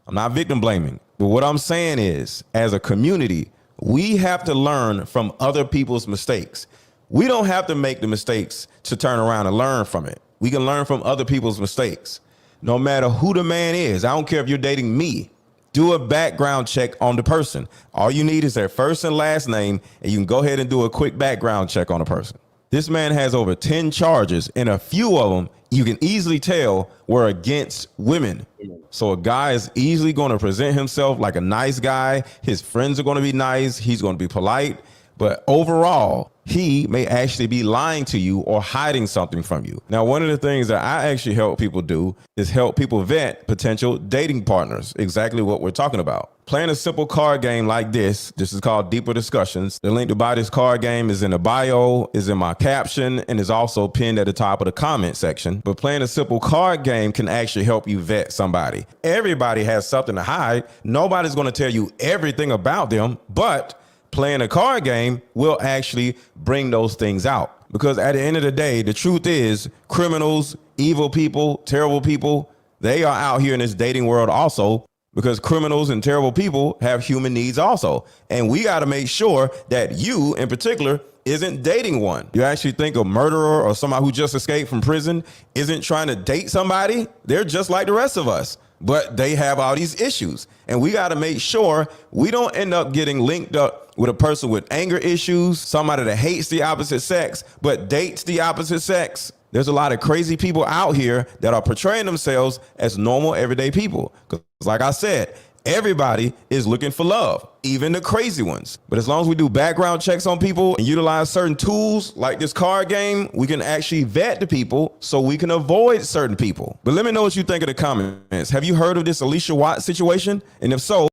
I'm not victim blaming. But what I'm saying is, as a community, we have to learn from other people's mistakes. We don't have to make the mistakes to turn around and learn from it. We can learn from other people's mistakes. No matter who the man is, I don't care if you're dating me, do a background check on the person. All you need is their first and last name, and you can go ahead and do a quick background check on a person. This man has over 10 charges, and a few of them you can easily tell were against women. So a guy is easily going to present himself like a nice guy. His friends are going to be nice. He's going to be polite. But overall, he may actually be lying to you or hiding something from you. Now, one of the things that I actually help people do is help people vet potential dating partners, exactly what we're talking about. Playing a simple card game like this is called Deeper Discussions. The link to buy this card game is in the bio, is in my caption, and is also pinned at the top of the comment section. But playing a simple card game can actually help you vet somebody. Everybody has something to hide. Nobody's going to tell you everything about them, but playing a card game will actually bring those things out. Because at the end of the day, the truth is criminals, evil people, terrible people, they are out here in this dating world also, because criminals and terrible people have human needs also. And we got to make sure that you in particular isn't dating one. You actually think a murderer or somebody who just escaped from prison isn't trying to date somebody? They're just like the rest of us, but they have all these issues. And we got to make sure we don't end up getting linked up with a person with anger issues, somebody that hates the opposite sex, but dates the opposite sex. There's a lot of crazy people out here that are portraying themselves as normal, everyday people. Because like I said, everybody is looking for love, even the crazy ones. But as long as we do background checks on people and utilize certain tools like this card game, we can actually vet the people so we can avoid certain people. But let me know what you think in the comments. Have you heard of this Alicia Watts situation? And if so,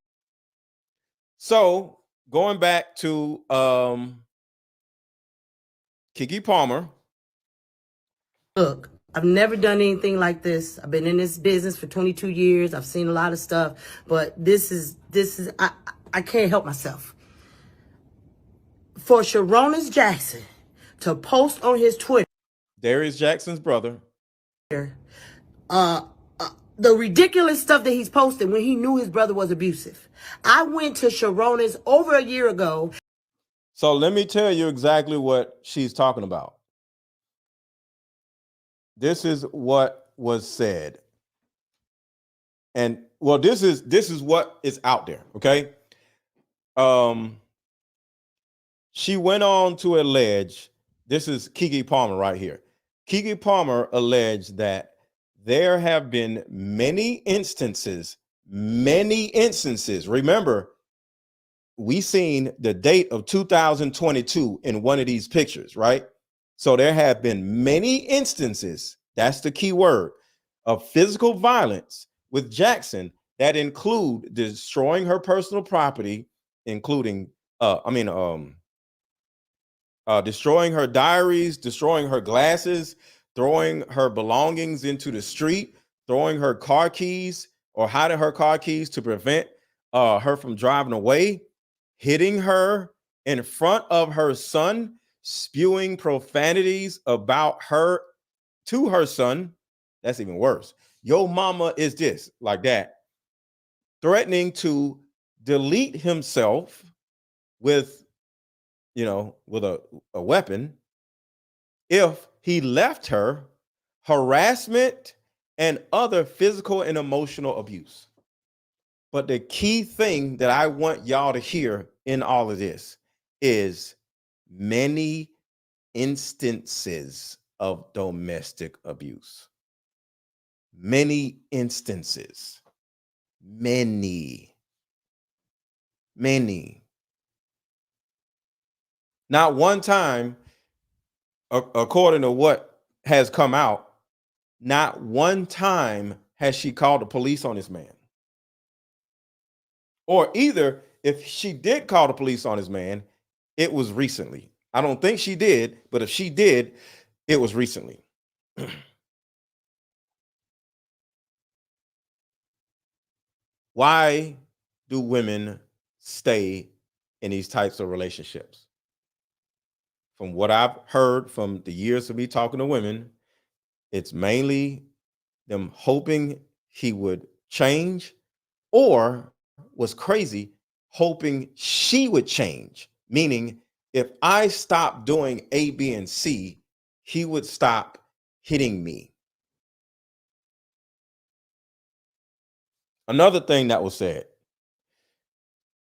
going back to Keke Palmer. Look, I've never done anything like this. I've been in this business for 22 years. I've seen a lot of stuff, but I can't help myself. For Sharonis Jackson to post on his Twitter, Darius Jackson's brother, uh, the ridiculous stuff that he's posted when he knew his brother was abusive. I went to Sharonis over a year ago. So let me tell you exactly what she's talking about. This is what was said. And well, this is what is out there, okay? She went on to allege, this is Keke Palmer right here. Keke Palmer alleged that there have been many instances. Remember, we seen the date of 2022 in one of these pictures, right? So there have been many instances, that's the key word, of physical violence with Jackson that include destroying her personal property, including destroying her diaries, destroying her glasses, throwing her belongings into the street, throwing her car keys or hiding her car keys to prevent her from driving away, hitting her in front of her son, spewing profanities about her to her son. That's even worse. Yo mama is this, like that. Threatening to delete himself with a weapon if he left her, harassment, and other physical and emotional abuse. But the key thing that I want y'all to hear in all of this is many instances of domestic abuse. Many instances. Many. Not one time, according to what has come out, not one time has she called the police on this man. Or either if she did call the police on his man, it was recently. I don't think she did, but if she did, it was recently. Why do women stay in these types of relationships? From what I've heard from the years of me talking to women, it's mainly them hoping he would change, or was crazy, hoping she would change. Meaning, if I stopped doing A, B, and C, he would stop hitting me. Another thing that was said,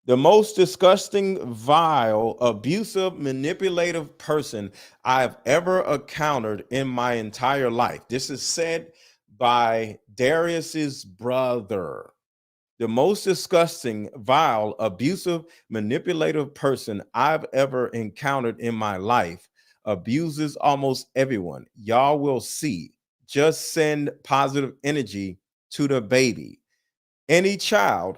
the most disgusting, vile, abusive, manipulative person I've ever encountered in my entire life. This is said by Darius's brother. The most disgusting, vile, abusive, manipulative person I've ever encountered in my life abuses almost everyone. Y'all will see. Just send positive energy to the baby. Any child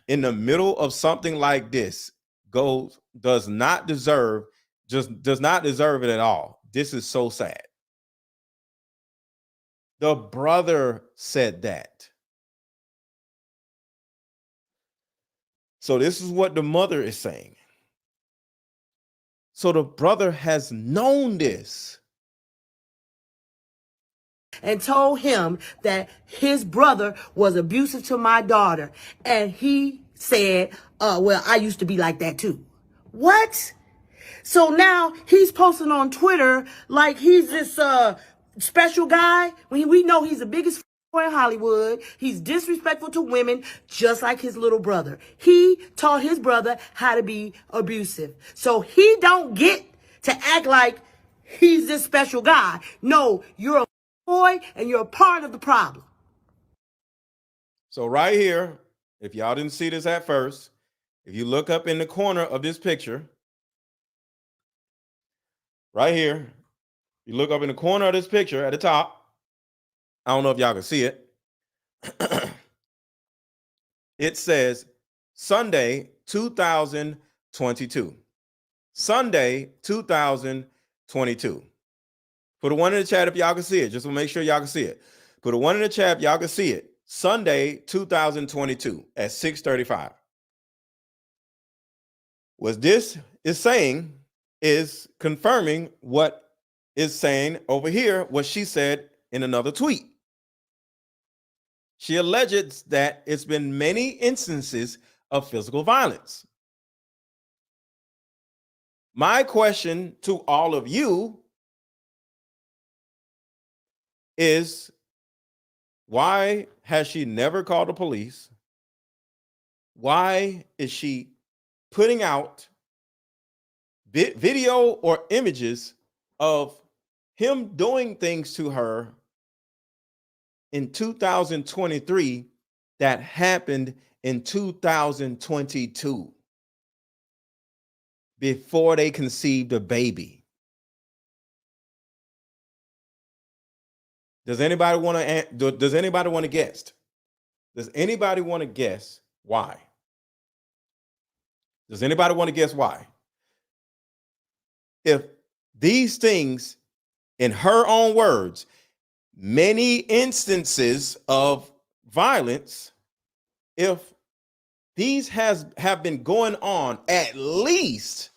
in the middle of something like this does not deserve it at all. This is so sad. The brother said that. So this is what the mother is saying. So the brother has known this and told him that his brother was abusive to my daughter. And he said, well, I used to be like that too. What? So now he's posting on Twitter like he's this special guy when we know he's the biggest in Hollywood. He's disrespectful to women just like his little brother. He taught his brother how to be abusive. So he don't get to act like he's this special guy. No, you're a boy and you're a part of the problem. So right here, if y'all didn't see this at first, if you look up in the corner of this picture, right here, you look up in the corner of this picture at the top. I don't know if y'all can see it. It says Sunday 2022. Sunday 2022. Put a one in the chat if y'all can see it. Just to make sure y'all can see it. Put a one in the chat if y'all can see it. Sunday, 2022 at 6:35. What this is saying is confirming what is saying over here, what she said in another tweet. She alleges that it's been many instances of physical violence. My question to all of you is, why has she never called the police? Why is she putting out video or images of him doing things to her in 2023 that happened in 2022 before they conceived a baby? Does anybody want to? Does anybody want to guess? Does anybody want to guess why? Does anybody want to guess why? If these things, in her own words, many instances of violence, if these have been going on at least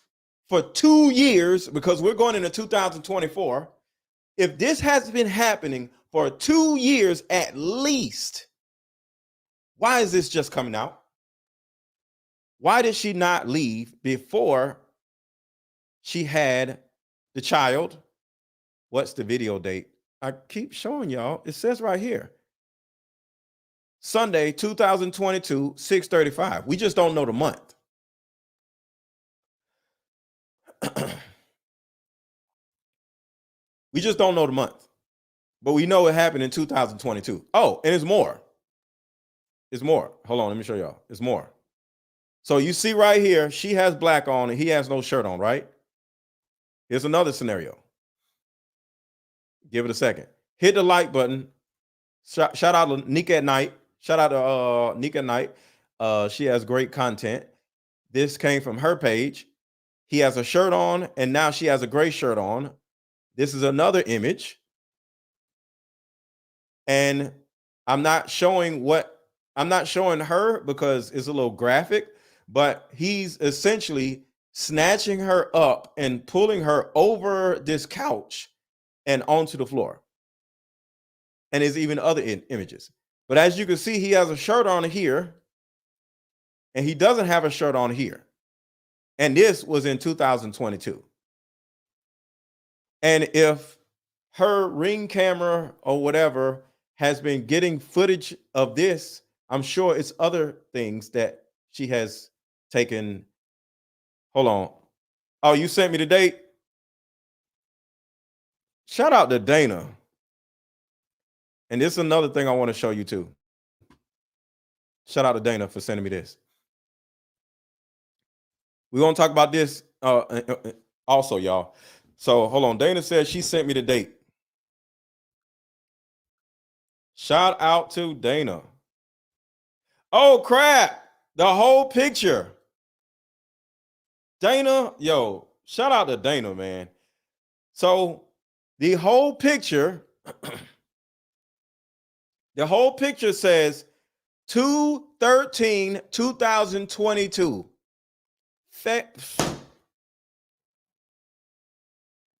for 2 years, because we're going into 2024, if this has been happening for 2 years at least, why is this just coming out? Why did she not leave before she had the child? What's the video date? I keep showing y'all. It says right here. Sunday, 2022, 6:35. We just don't know the month. We just don't know the month. But we know it happened in 2022. Oh, and it's more. It's more. Hold on, let me show y'all. It's more. So you see right here, she has black on and he has no shirt on, right? Here's another scenario. Give it a second. Hit the like button. Shout out to Nika at Night. Shout out to Nika at Night. She has great content. This came from her page. He has a shirt on, and now she has a gray shirt on. This is another image. And I'm not showing her because it's a little graphic, but he's essentially snatching her up and pulling her over this couch and onto the floor. And there's even other images. But as you can see, he has a shirt on here and he doesn't have a shirt on here. And this was in 2022. And if her Ring camera or whatever has been getting footage of this, I'm sure it's other things that she has taken. Hold on. Oh, you sent me the date? Shout out to Dana. And this is another thing I want to show you too. Shout out to Dana for sending me this. We're going to talk about this also, y'all. So hold on. Dana says she sent me the date. Shout out to Dana. Oh, crap. The whole picture. Dana, yo, shout out to Dana, man. So the whole picture, says 2/13/2022.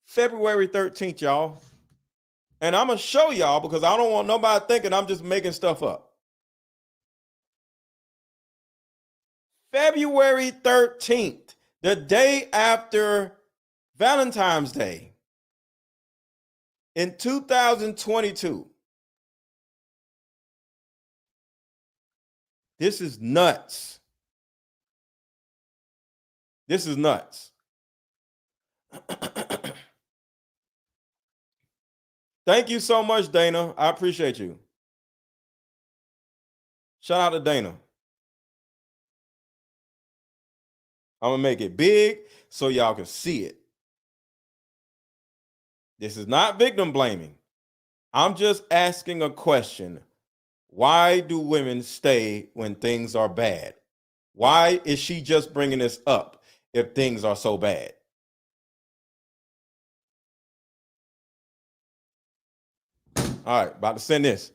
February 13th, y'all. And I'm going to show y'all because I don't want nobody thinking I'm just making stuff up. February 13th, the day after Valentine's Day in 2022. This is nuts. This is nuts. Thank you so much, Dana. I appreciate you. Shout out to Dana. I'm going to make it big so y'all can see it. This is not victim blaming. I'm just asking a question. Why do women stay when things are bad? Why is she just bringing this up if things are so bad? All right, about to send this.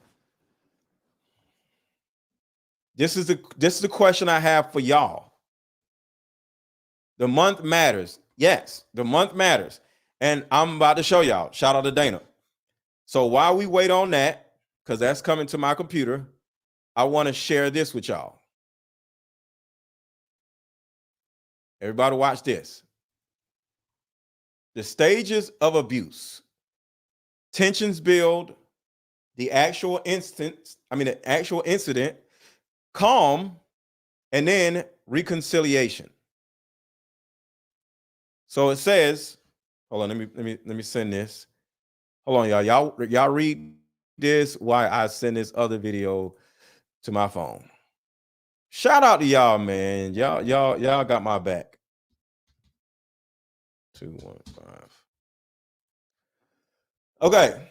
This is the question I have for y'all. The month matters. Yes, the month matters. And I'm about to show y'all. Shout out to Dana. So while we wait on that, because that's coming to my computer, I want to share this with y'all. Everybody watch this. The stages of abuse. Tensions build, the actual incident, calm, and then reconciliation. So it says, hold on, let me send this. Hold on, y'all read this while I send this other video to my phone. Shout out to y'all, man. Y'all got my back. 215. Okay.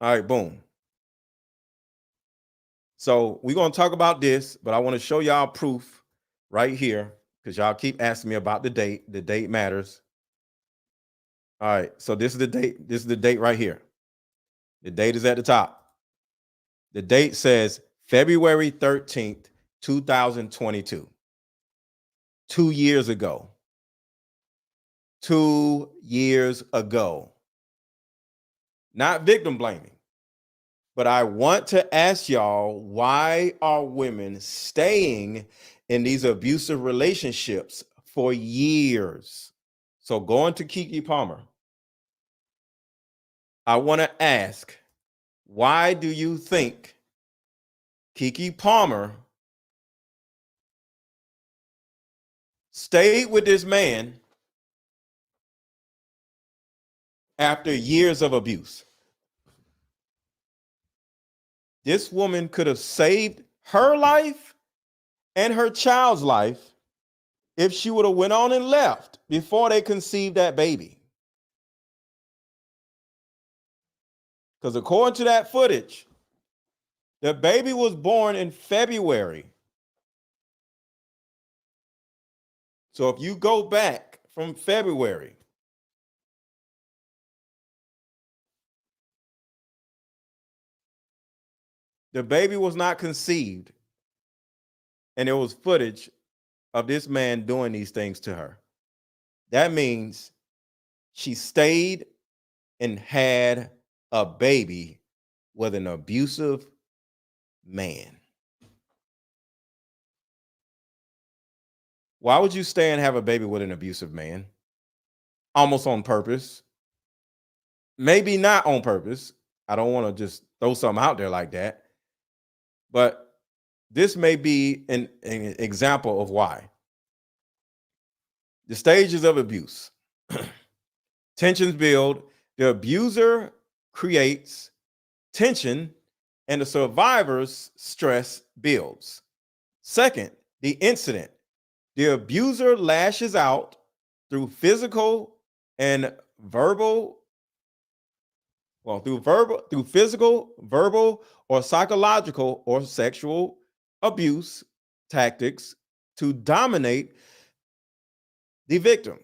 All right, boom. So we're going to talk about this, but I want to show y'all proof right here because y'all keep asking me about the date. The date matters. All right, so this is the date. This is the date right here. The date is at the top. The date says February 13th, 2022. 2 years ago. 2 years ago. Not victim blaming. But I want to ask y'all, why are women staying in these abusive relationships for years? So going to Keke Palmer, I want to ask, why do you think Keke Palmer stayed with this man after years of abuse? This woman could have saved her life and her child's life if she would have went on and left before they conceived that baby. Because according to that footage, the baby was born in February. So if you go back from February, the baby was not conceived, and there was footage of this man doing these things to her. That means she stayed and had a baby with an abusive man. Why would you stay and have a baby with an abusive man? Almost on purpose. Maybe not on purpose. I don't want to just throw something out there like that. But this may be an example of why. The stages of abuse. Tensions build. The abuser creates tension, and the survivor's stress builds. Second, the incident. The abuser lashes out through physical and verbal, through physical, verbal, or psychological or sexual abuse tactics to dominate the victim.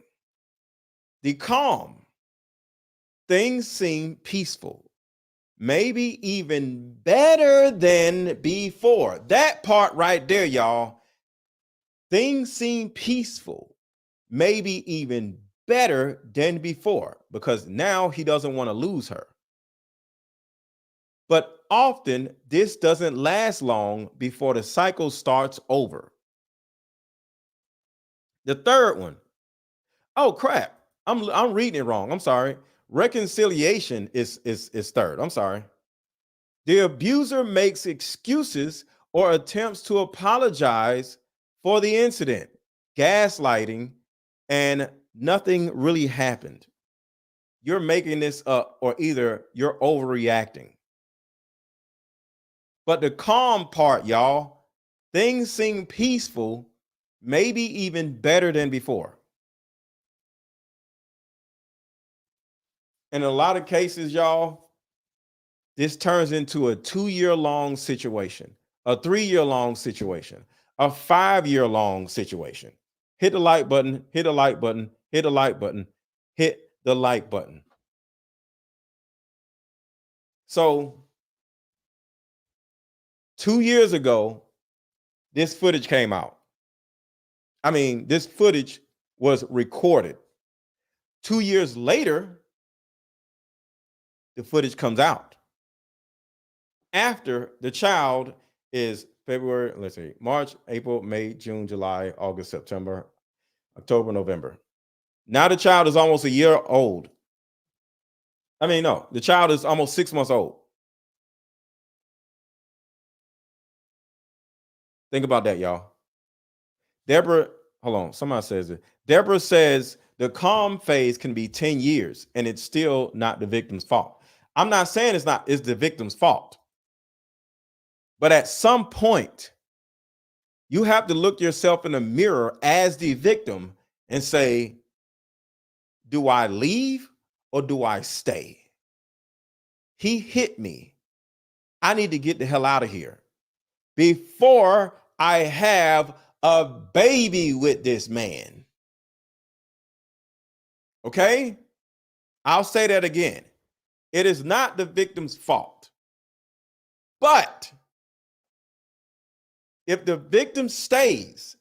The calm. Things seem peaceful, maybe even better than before. That part right there, y'all. Things seem peaceful, maybe even better than before, because now he doesn't want to lose her. But often this doesn't last long before the cycle starts over. The third one. Oh crap. I'm reading it wrong. I'm sorry. Reconciliation is third. I'm sorry. The abuser makes excuses or attempts to apologize for the incident, gaslighting, and nothing really happened. You're making this up, or either you're overreacting. But the calm part, y'all, things seem peaceful, maybe even better than before. In a lot of cases, y'all, this turns into a 2-year-long situation, a 3-year-long situation, a 5-year-long situation. Hit the like button, hit the like button, hit the like button, hit the like button. So 2 years ago, this footage came out. I mean, this footage was recorded. 2 years later, the footage comes out. After the child is February, let's see, March, April, May, June, July, August, September, October, November. Now the child is almost a year old. I mean, no, the child is almost 6 months old. Think about that, y'all. Deborah, hold on, somebody says it. Deborah says the calm phase can be 10 years and it's still not the victim's fault. I'm not saying it's the victim's fault. But at some point, you have to look yourself in the mirror as the victim and say, do I leave or do I stay? He hit me. I need to get the hell out of here before I have a baby with this man. Okay? I'll say that again. It is not the victim's fault. But if the victim stays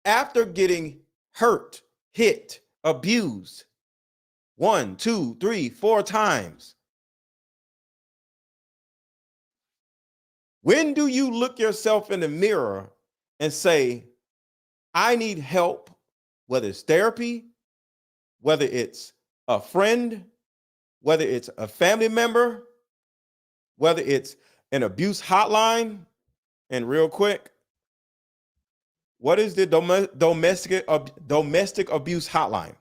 after getting hurt, hit, abused 1, 2, 3, 4 times, when do you look yourself in the mirror and say, I need help, whether it's therapy, whether it's a friend, whether it's a family member, whether it's an abuse hotline? And real quick, what is the domestic abuse hotline?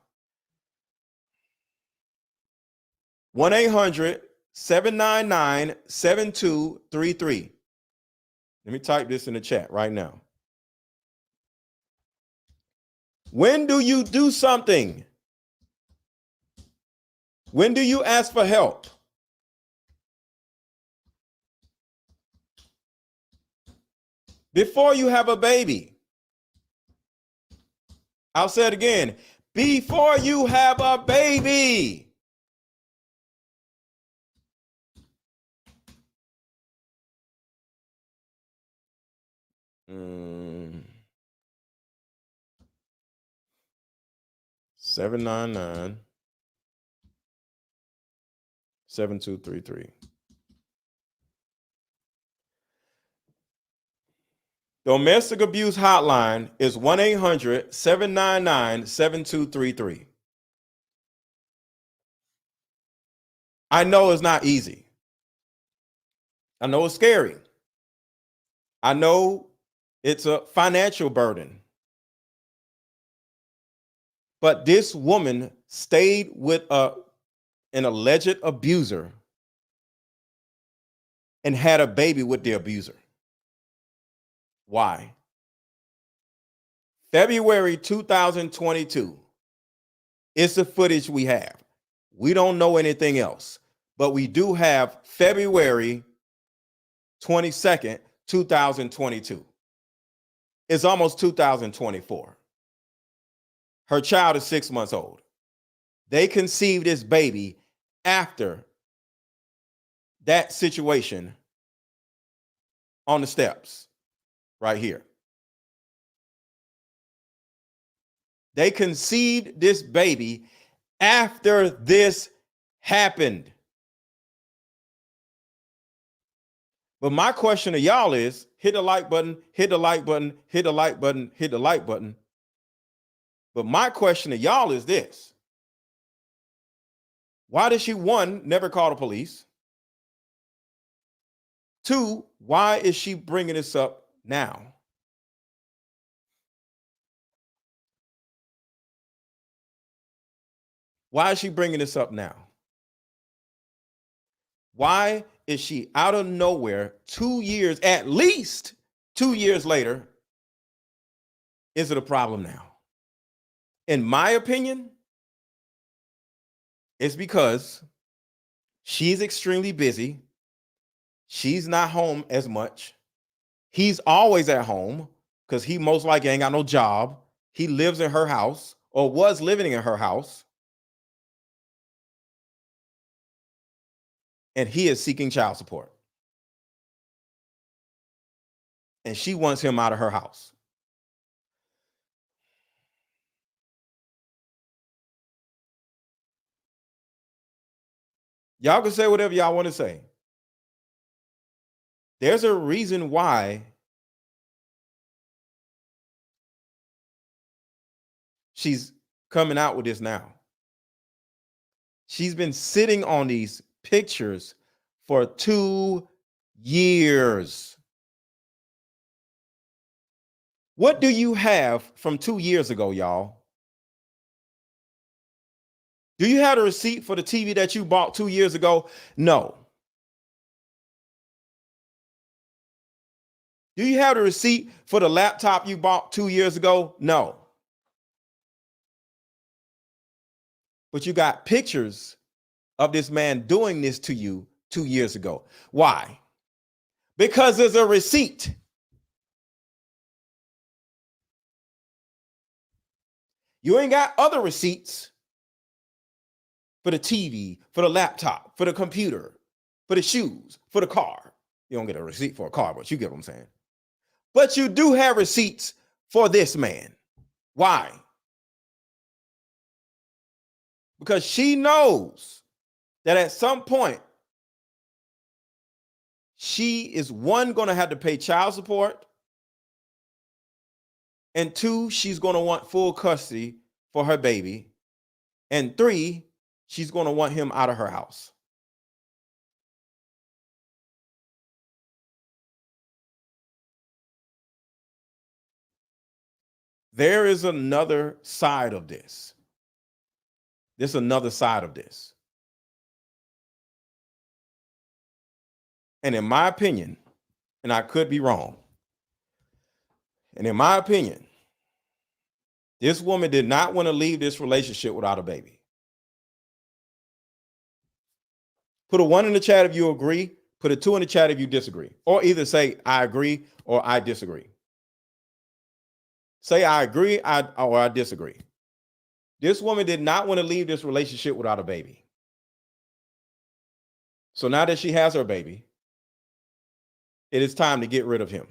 1-800-799-7233. Let me type this in the chat right now. When do you do something? When do you ask for help? Before you have a baby. I'll say it again. Before you have a baby. Mm. 799-7233. Domestic abuse hotline is 1-800-799-7233. I know it's not easy. I know it's scary. I know it's a financial burden. But this woman stayed with an alleged abuser and had a baby with the abuser. Why? February 2022 is the footage we have. We don't know anything else, but we do have February 22nd, 2022. It's almost 2024. Her child is 6 months old. They conceived this baby after that situation on the steps right here. They conceived this baby after this happened. But my question to y'all is, hit the like button, hit the like button, hit the like button, hit the like button. But my question to y'all is this. Why did she, 1, never call the police? 2, why is she bringing this up now? Why is she bringing this up now? Why is she out of nowhere 2 years, at least 2 years later? Is it a problem now? In my opinion, it's because she's extremely busy. She's not home as much. He's always at home because he most likely ain't got no job. He lives in her house or was living in her house. and he is seeking child support. And she wants him out of her house. Y'all can say whatever y'all want to say. There's a reason why she's coming out with this now. She's been sitting on these pictures for 2 years. What do you have from 2 years ago, y'all? Do you have a receipt for the TV that you bought 2 years ago? No. Do you have the receipt for the laptop you bought 2 years ago? No. But you got pictures of this man doing this to you 2 years ago. Why? Because there's a receipt. You ain't got other receipts for the TV, for the laptop, for the computer, for the shoes, for the car. You don't get a receipt for a car, but you get what I'm saying. But you do have receipts for this man. Why? Because she knows that at some point, she is, one, going to have to pay child support, and two, she's going to want full custody for her baby, and three, she's going to want him out of her house. There is another side of this. There's another side of this. And in my opinion, and I could be wrong, and in my opinion, this woman did not want to leave this relationship without a baby. Put a 1 in the chat if you agree. Put a 2 in the chat if you disagree. Or either say, I agree or I disagree. Say, I agree or I disagree. This woman did not want to leave this relationship without a baby. So now that she has her baby, it is time to get rid of him.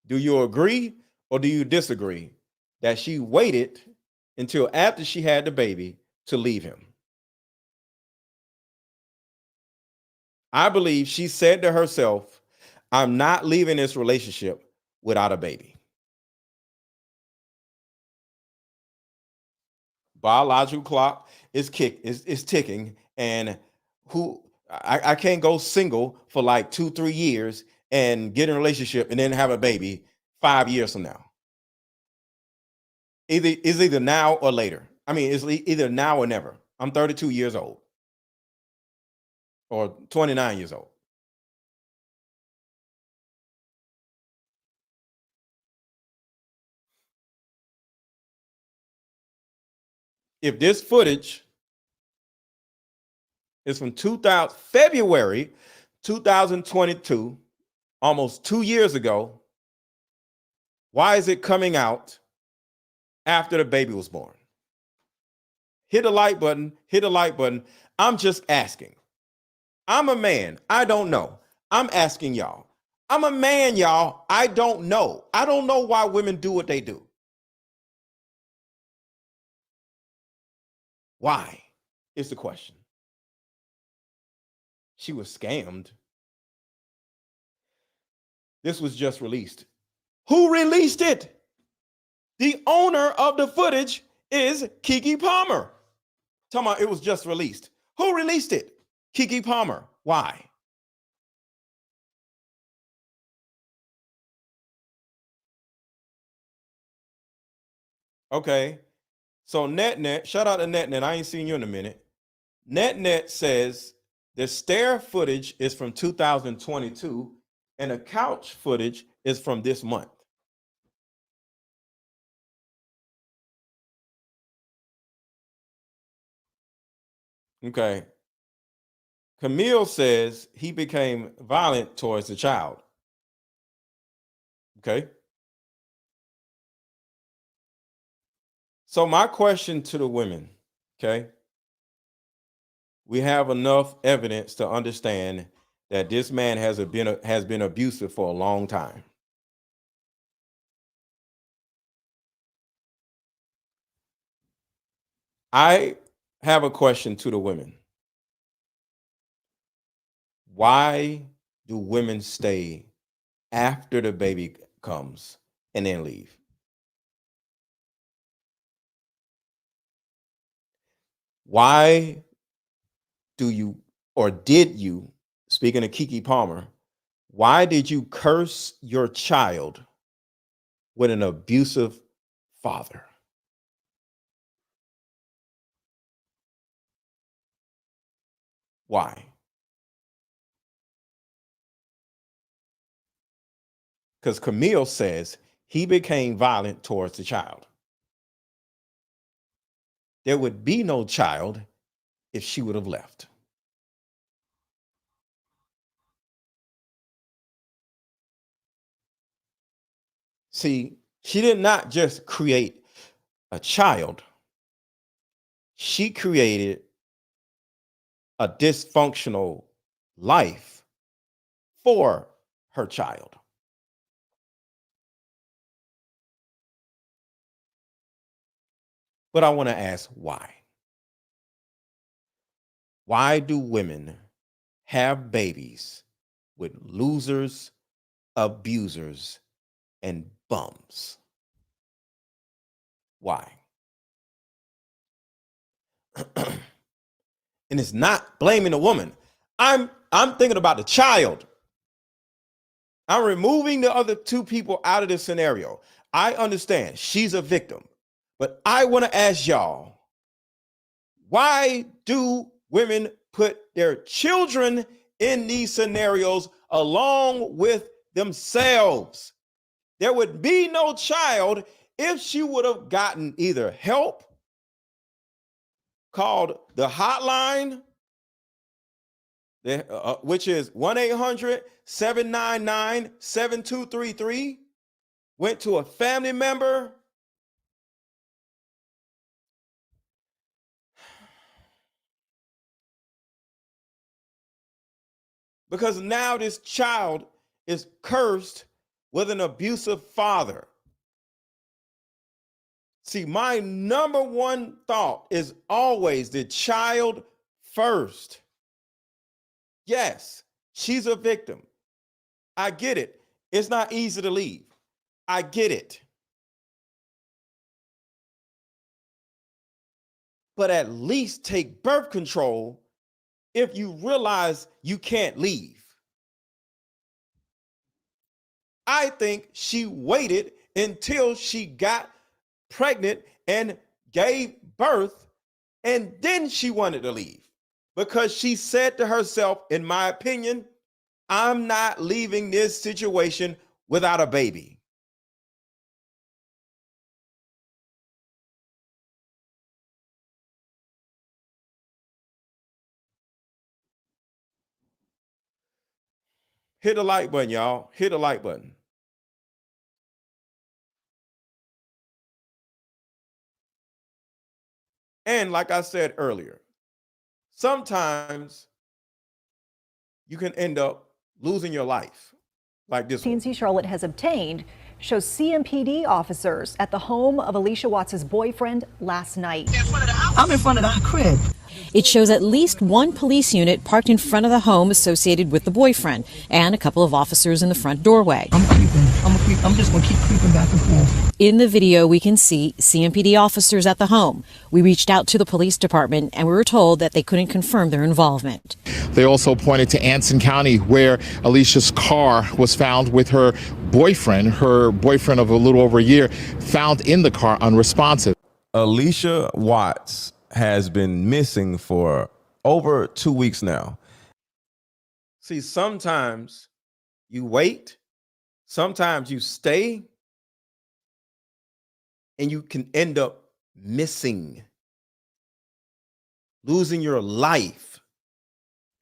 Do you agree or do you disagree that she waited until after she had the baby to leave him? I believe she said to herself, I'm not leaving this relationship without a baby. Biological clock is ticking, and I can't go single for like 2-3 years and get in a relationship and then have a baby 5 years from now. It's either now or later. I mean, it's either now or never. I'm 32 years old or 29 years old. If this footage is from February 2022, almost 2 years ago, why is it coming out after the baby was born? Hit the like button, hit the like button. I'm just asking. I'm a man. I don't know. I'm asking y'all. I'm a man, y'all. I don't know. I don't know why women do what they do. Why is the question. She was scammed. This was just released. Who released it? The owner of the footage is Keke Palmer. Talking about it was just released. Who released it? Keke Palmer. Why? Okay. So NetNet, shout out to NetNet. I ain't seen you in a minute. NetNet says the stair footage is from 2022 and the couch footage is from this month. Okay. Camille says he became violent towards the child. Okay. So my question to the women, okay? We have enough evidence to understand that this man has been abusive for a long time. I have a question to the women. Why do women stay after the baby comes and then leave? Why do you, or did you, speaking of Keke Palmer, why did you curse your child with an abusive father? Why? Because Camille says he became violent towards the child. There would be no child if she would have left. See, she did not just create a child, she created a dysfunctional life for her child. But I want to ask why? Why do women have babies with losers, abusers, and bums? Why? And it's not blaming the woman. I'm thinking about the child. I'm removing the other two people out of this scenario. I understand she's a victim, but I want to ask y'all, why do women put their children in these scenarios along with themselves? There would be no child if she would have gotten either help, called the hotline, which is 1-800-799-7233, went to a family member. Because now this child is cursed with an abusive father. See, my number one thought is always the child first. Yes, she's a victim. I get it. It's not easy to leave. I get it. But at least take birth control if you realize you can't leave. I think she waited until she got pregnant and gave birth, and then she wanted to leave because she said to herself, in my opinion, I'm not leaving this situation without a baby. Hit the like button, y'all. Hit the like button. And like I said earlier, sometimes you can end up losing your life like this one. CNC Charlotte has obtained shows CMPD officers at the home of Alicia Watts' boyfriend last night. I'm in front of the crib. It shows at least one police unit parked in front of the home associated with the boyfriend and a couple of officers in the front doorway. I'm creeping. I'm just going to keep creeping back and forth. In the video, we can see CMPD officers at the home. We reached out to the police department and we were told that they couldn't confirm their involvement. They also pointed to Anson County, where Alicia's car was found with her boyfriend of a little over a year, found in the car unresponsive. Alicia Watts has been missing for over 2 weeks now. See, sometimes you wait, sometimes you stay, and you can end up missing, losing your life.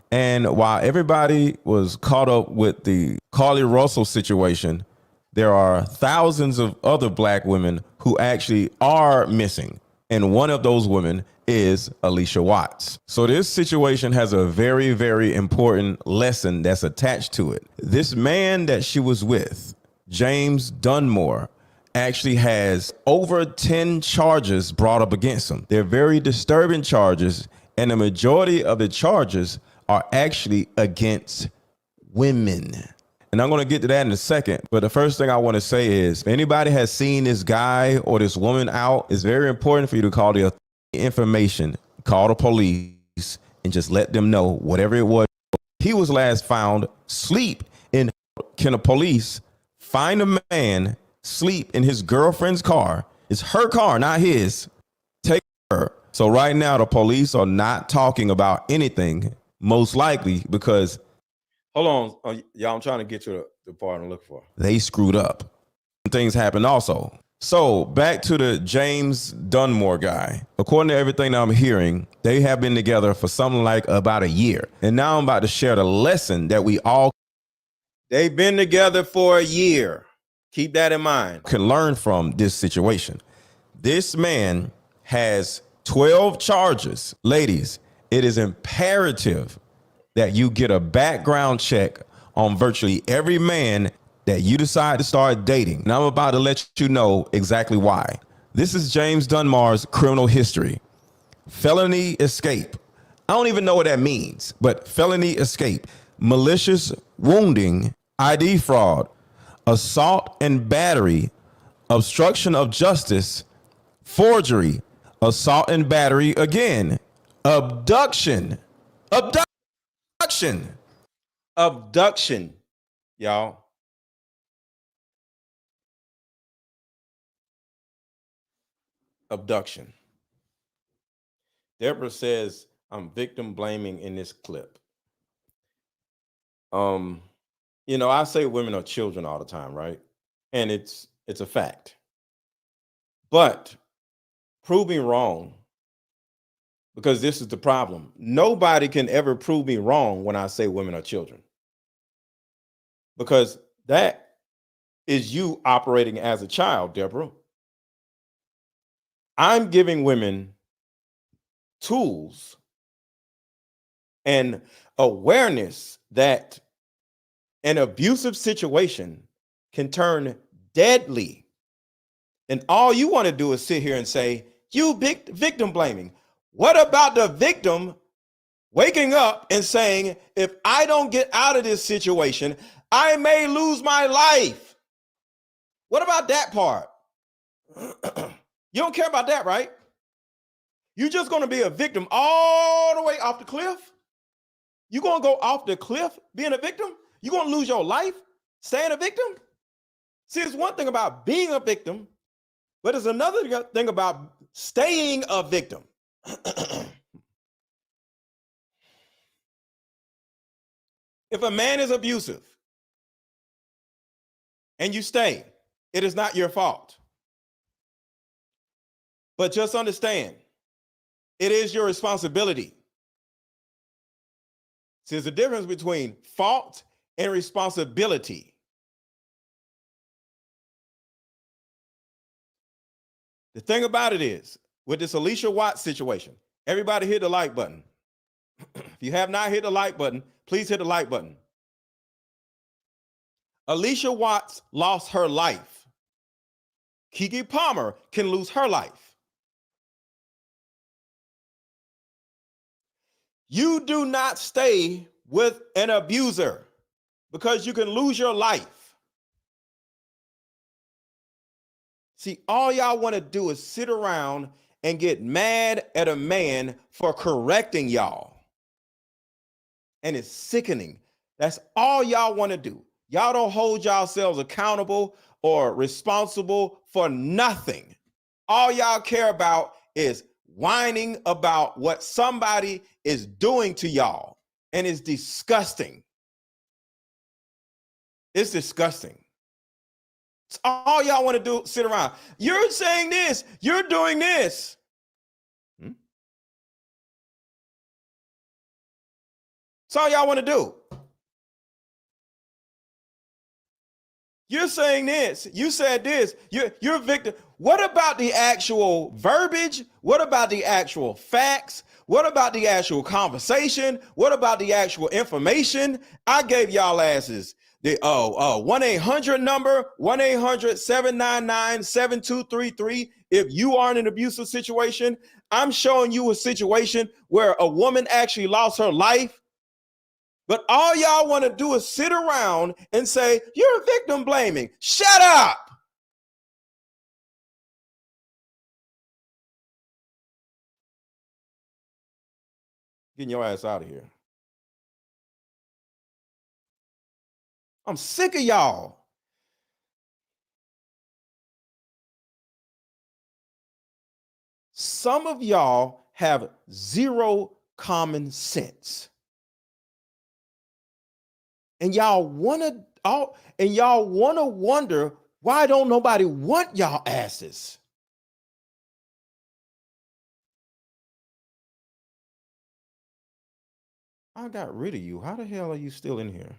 And while everybody was caught up with the Carly Russell situation, there are thousands of other Black women who actually are missing. And one of those women is Alicia Watts. So this situation has a very, very important lesson that's attached to it. This man that she was with, James Dunmore, actually has over 10 charges brought up against him. They're very disturbing charges, and the majority of the charges are actually against women. And I'm going to get to that in a second. But the first thing I want to say is, if anybody has seen this guy or this woman out, it's very important for you to call the information, call the police, and just let them know whatever it was. He was last found sleep in. Can the police find a man sleep in his girlfriend's car? It's her car, not his. Take her. So right now, the police are not talking about anything, most likely because, hold on, y'all, I'm trying to get to the part I'm looking for. They screwed up. Things happened also. So back to the James Dunmore guy. According to everything I'm hearing, they have been together for something like about a year. And now I'm about to share the lesson that we all. They've been together for a year. Keep that in mind. Can learn from this situation. This man has 12 charges. Ladies, it is imperative that you get a background check on virtually every man that you decide to start dating. And I'm about to let you know exactly why. This is James Dunmore's criminal history. Felony escape. I don't even know what that means, but felony escape, malicious wounding, ID fraud, assault and battery, obstruction of justice, forgery, assault and battery again, abduction, y'all. Abduction. Deborah says, I'm victim blaming in this clip. You know, I say women are children all the time, right? And it's a fact. But prove me wrong, because this is the problem. Nobody can ever prove me wrong when I say women are children. Because that is you operating as a child, Deborah. I'm giving women tools and awareness that an abusive situation can turn deadly. And all you want to do is sit here and say, you victim blaming. What about the victim waking up and saying, if I don't get out of this situation, I may lose my life? What about that part? You don't care about that, right? You're just going to be a victim all the way off the cliff? You're going to go off the cliff being a victim? You're going to lose your life staying a victim? See, it's one thing about being a victim, but it's another thing about staying a victim. If a man is abusive and you stay, it is not your fault. But just understand, it is your responsibility. See, there's a difference between fault and responsibility. The thing about it is, with this Alicia Watts situation, everybody hit the like button. If you have not hit the like button, please hit the like button. Alicia Watts lost her life. Keke Palmer can lose her life. You do not stay with an abuser because you can lose your life. See, all y'all want to do is sit around and get mad at a man for correcting y'all. And it's sickening. That's all y'all want to do. Y'all don't hold yourselves accountable or responsible for nothing. All y'all care about is whining about what somebody is doing to y'all. And it's disgusting. It's disgusting. It's all y'all want to do, sit around. You're saying this, you're doing this. That's all y'all want to do. You're saying this, you said this, you're a victim. What about the actual verbiage? What about the actual facts? What about the actual conversation? What about the actual information? I gave y'all asses the 1-800 number, 1-800-799-7233. If you are in an abusive situation, I'm showing you a situation where a woman actually lost her life. But all y'all want to do is sit around and say, you're victim blaming. Shut up. Getting your ass out of here. I'm sick of y'all. Some of y'all have zero common sense. And y'all want to wonder why don't nobody want y'all asses? I got rid of you. How the hell are you still in here?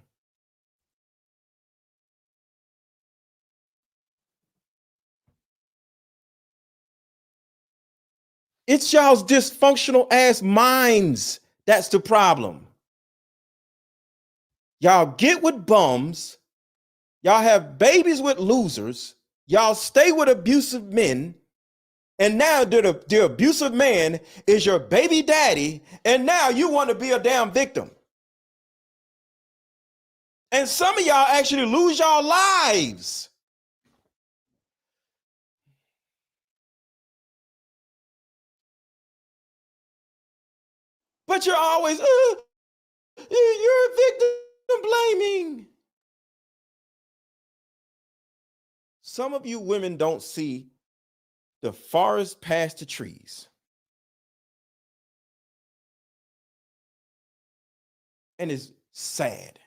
It's y'all's dysfunctional ass minds. That's the problem. Y'all get with bums. Y'all have babies with losers. Y'all stay with abusive men. And now the abusive man is your baby daddy. And now you want to be a damn victim. And some of y'all actually lose y'all lives. But you're always, you're a victim blaming. Some of you women don't see the forest past the trees. And it's sad.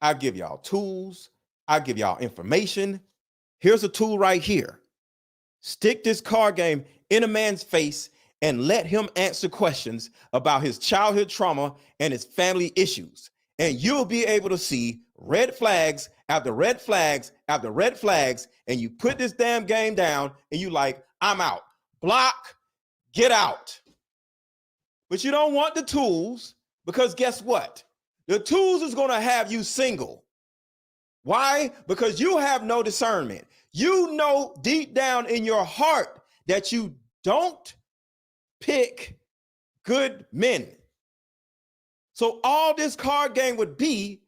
I give y'all tools. I give y'all information. Here's a tool right here. Stick this card game in a man's face and let him answer questions about his childhood trauma and his family issues. And you'll be able to see red flags after red flags after red flags. And you put this damn game down and you like, I'm out. Block, get out. But you don't want the tools because guess what? The tools is going to have you single. Why? Because you have no discernment. You know deep down in your heart that you don't pick good men. So all this card game would be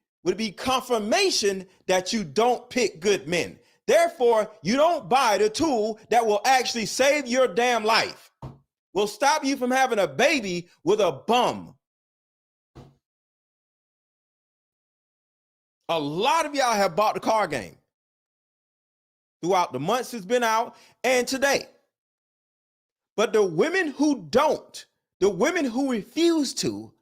confirmation that you don't pick good men. Therefore, you don't buy the tool that will actually save your damn life. Will stop you from having a baby with a bum. A lot of y'all have bought the card game throughout the months it's been out and today. But the women who don't, the women who refuse to,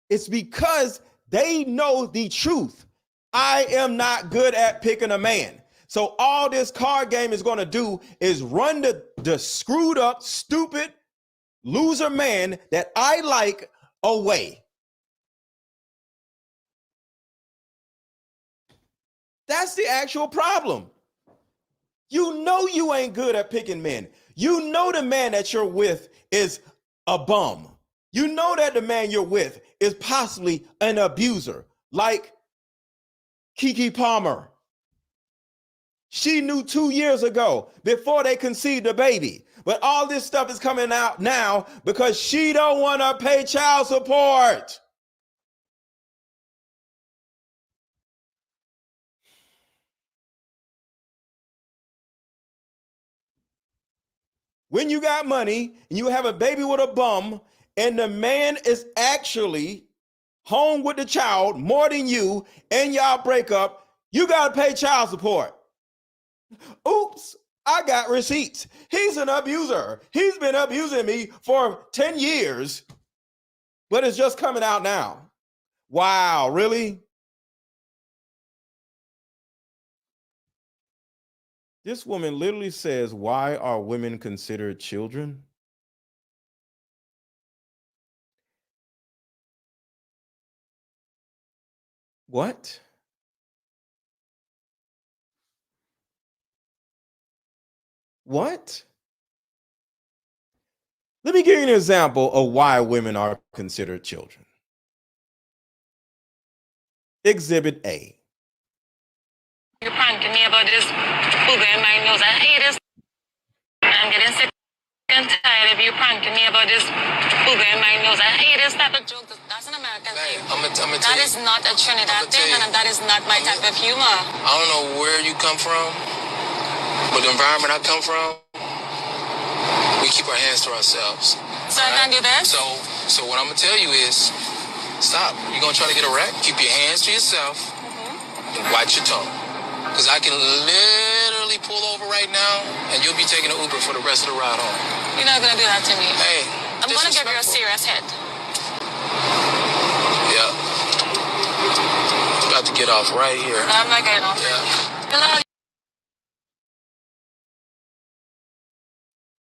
it's because they know the truth. I am not good at picking a man. So all this card game is going to do is run the screwed up, stupid, loser man that I like away. That's the actual problem. You know you ain't good at picking men. You know the man that you're with is a bum. You know that the man you're with is possibly an abuser, like Keke Palmer. She knew 2 years ago before they conceived a baby. But all this stuff is coming out now because she don't want to pay child support. When you got money and you have a baby with a bum and the man is actually home with the child more than you and y'all break up, you got to pay child support. Oops, I got receipts. He's an abuser. He's been abusing me for 10 years, but it's just coming out now. Wow, really? This woman literally says, why are women considered children? What? What? Let me give you an example of why women are considered children. Exhibit A. You're pranking me about this booger in my nose. I hate this. I'm getting sick and tired of you pranking me about this booger in my nose. I hate this type of joke. That's an American thing. That is not a Trinidad thing, and that is not my type of humor. I don't know where you come from, but the environment I come from, we keep our hands to ourselves. So I can do this? So what I'm gonna tell you is, stop. You're gonna try to get a wreck? Keep your hands to yourself and watch your tongue. Because I can literally pull over right now and you'll be taking an Uber for the rest of the ride home. You're not gonna do that to me. Hey, I'm gonna give you a serious hit. Yeah. About to get off right here. I'm not getting off. Yeah. Hello?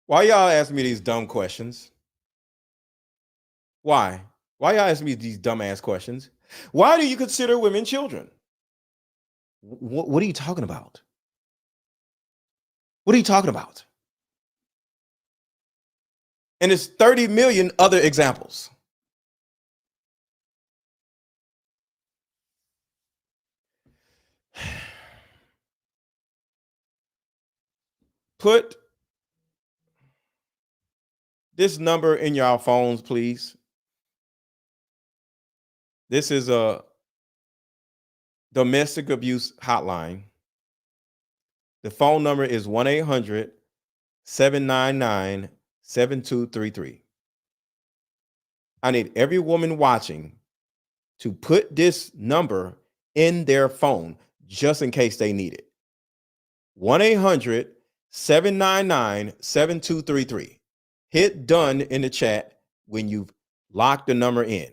Why y'all ask me these dumb questions? Why? Why y'all ask me these dumbass questions? Why do you consider women children? What are you talking about? What are you talking about? And there's 30 million other examples. Put this number in your phones, please. This is a domestic abuse hotline. The phone number is 1-800-799-7233. I need every woman watching to put this number in their phone just in case they need it. 1-800-799-7233. Hit done in the chat when you've locked the number in.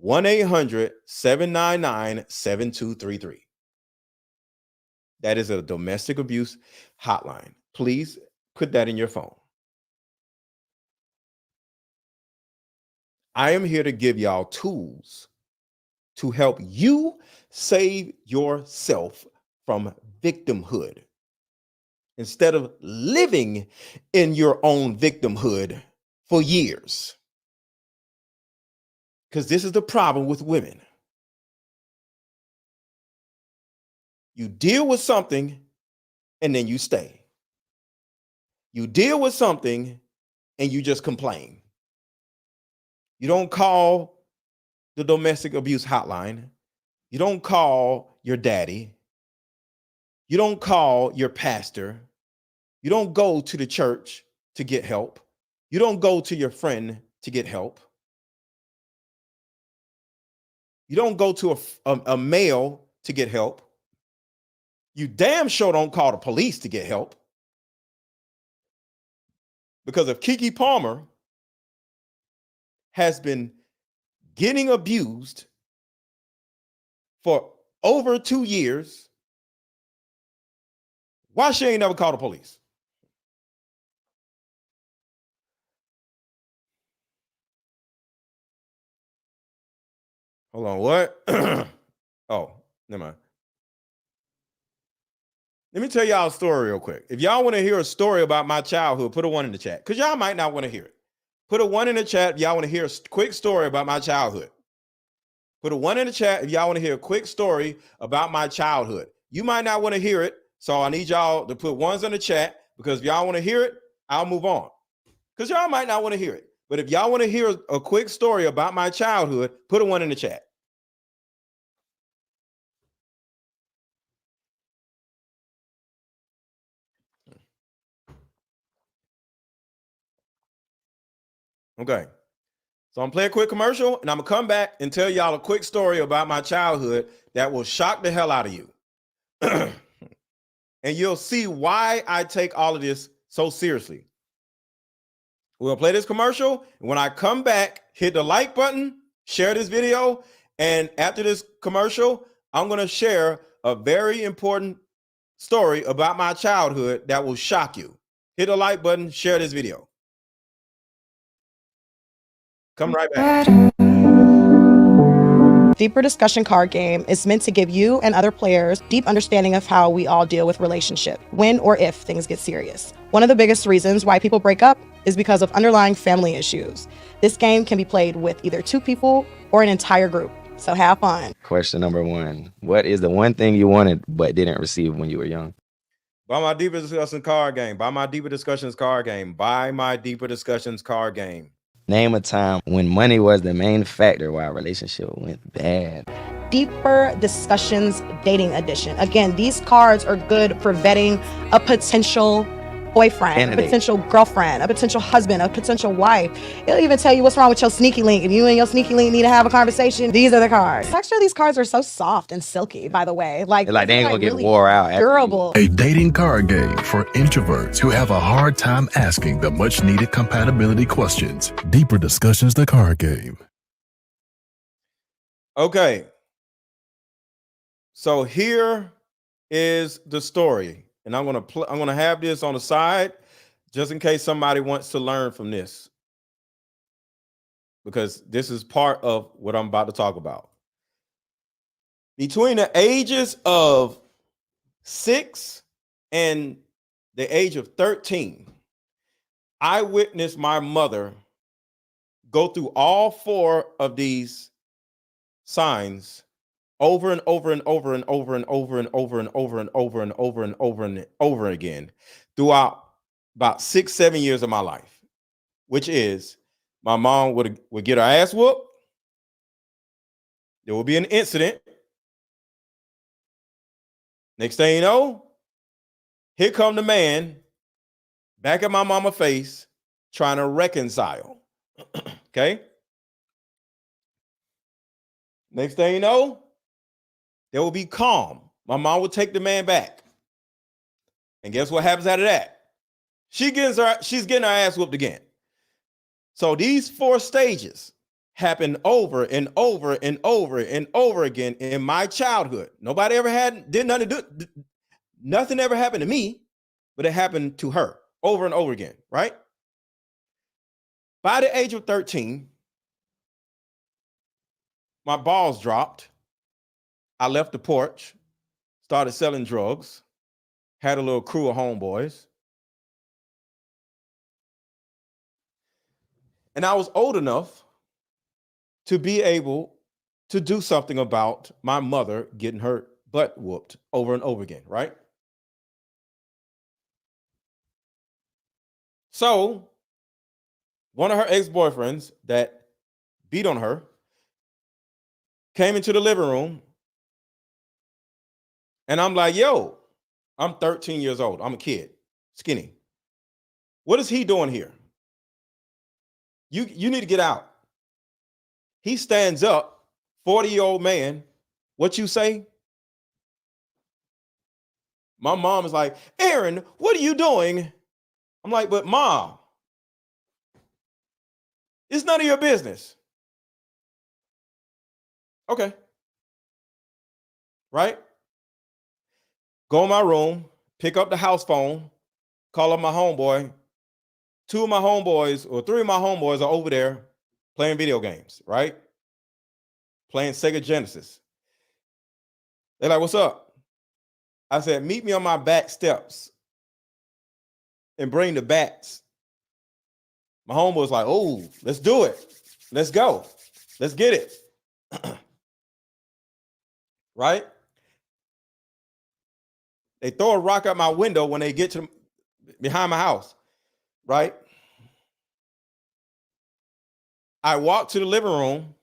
1-800-799-7233. That is a domestic abuse hotline. Please put that in your phone. I am here to give y'all tools to help you save yourself from victimhood instead of living in your own victimhood for years. Because this is the problem with women. You deal with something and then you stay. You deal with something and you just complain. You don't call the domestic abuse hotline. You don't call your daddy. You don't call your pastor. You don't go to the church to get help. You don't go to your friend to get help. You don't go to a male to get help. You damn sure don't call the police to get help. Because if Keke Palmer has been getting abused for over 2 years, why she ain't never called the police? Hold on, what? Oh, never mind. Let me tell y'all a story real quick. If y'all want to hear a story about my childhood, put a 1 in the chat. Because y'all might not want to hear it. Put a 1 in the chat if y'all want to hear a quick story about my childhood. Put a 1 in the chat if y'all want to hear a quick story about my childhood. You might not want to hear it, so I need y'all to put 1s in the chat, because if y'all want to hear it, I'll move on. Because y'all might not want to hear it. But if y'all want to hear a quick story about my childhood, put a 1 in the chat. Okay. So I'm gonna play a quick commercial and I'm gonna come back and tell y'all a quick story about my childhood that will shock the hell out of you. And you'll see why I take all of this so seriously. We'll play this commercial, and when I come back, hit the like button, share this video, and after this commercial, I'm gonna share a very important story about my childhood that will shock you. Hit the like button, share this video. Come right back. Deeper Discussion card game is meant to give you and other players deep understanding of how we all deal with relationships, when or if things get serious. One of the biggest reasons why people break up is because of underlying family issues. This game can be played with either 2 people or an entire group, so have fun. Question number 1. What is the one thing you wanted but didn't receive when you were young? Buy my Deeper Discussions card game. Buy my Deeper Discussions card game. Buy my Deeper Discussions card game. Name a time when money was the main factor why a relationship went bad. Deeper Discussions Dating Edition. Again, these cards are good for vetting a potential boyfriend, Candidate. a potential girlfriend, a potential husband, a potential wife. It'll even tell you what's wrong with your sneaky link. If you and your sneaky link need to have a conversation, these are the cards. The texture of these cards are so soft and silky, by the way. Like They ain't gonna get really wore out. durable. A dating card game for introverts who have a hard time asking the much needed compatibility questions. Deeper Discussions, the card game. Okay. So here is the story. And I'm gonna have this on the side just in case somebody wants to learn from this, because this is part of what I'm about to talk about. Between the ages of 6 and the age of 13, I witnessed my mother go through all 4 of these signs over and over and over and over and over and over and over and over and over and over and over again throughout about 6-7 years of my life, which is my mom would get her ass whooped. There will be an incident. Next thing you know, here come the man back at my mama's face trying to reconcile. Okay. Next thing you know, there will be calm. My mom will take the man back. And guess what happens out of that? She's getting her ass whooped again. So these 4 stages happen over and over and over and over again in my childhood. Nobody ever did nothing. Nothing ever happened to me, but it happened to her over and over again, right? By the age of 13, my balls dropped. I left the porch, started selling drugs, had a little crew of homeboys. And I was old enough to be able to do something about my mother getting her butt whooped over and over again, right? So one of her ex-boyfriends that beat on her came into the living room. And I'm like, yo, I'm 13 years old. I'm a kid, skinny. What is he doing here? You need to get out. He stands up, 40-year-old man. What you say? My mom is like, Aaron, what are you doing? I'm like, but Mom, it's none of your business. Okay. Right? Go in my room, pick up the house phone, call up my homeboy. 2 of my homeboys or 3 of my homeboys are over there playing video games, right? Playing Sega Genesis. They're like, what's up? I said, meet me on my back steps and bring the bats. My homeboy's like, oh, let's do it. Let's go. Let's get it. Right? They throw a rock at my window when they get to behind my house, right? I walk to the living room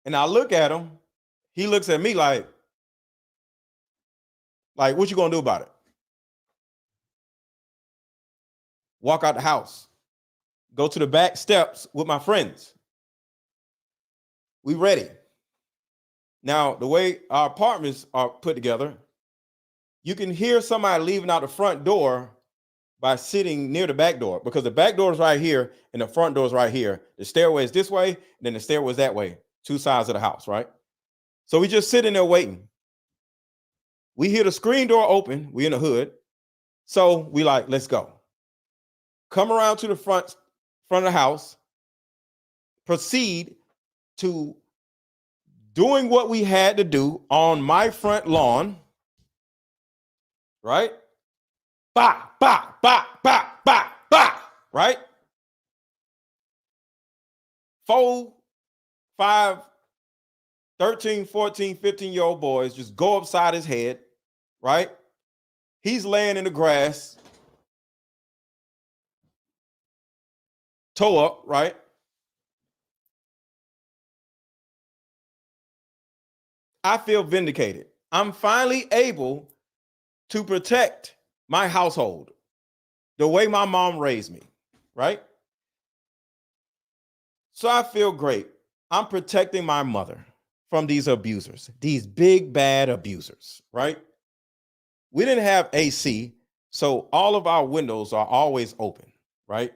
and I look at him. He looks at me like, what you gonna do about it? Walk out the house, go to the back steps with my friends. We ready. Now, the way our apartments are put together, you can hear somebody leaving out the front door by sitting near the back door, because the back door is right here and the front door is right here. The stairway is this way, and then the stairway is that way, 2 sides of the house, right? So we just sitting there waiting. We hear the screen door open. We in the hood. So we like, let's go. Come around to the front of the house, proceed to doing what we had to do on my front lawn, right? Bah, bah, bah, bah, bah, bah, right? 4, 5, 13, 14, 15-year-old boys just go upside his head, right? He's laying in the grass, toe up, right? I feel vindicated. I'm finally able to protect my household the way my mom raised me, right? So I feel great. I'm protecting my mother from these abusers, these big, bad abusers, right? We didn't have AC, so all of our windows are always open, right?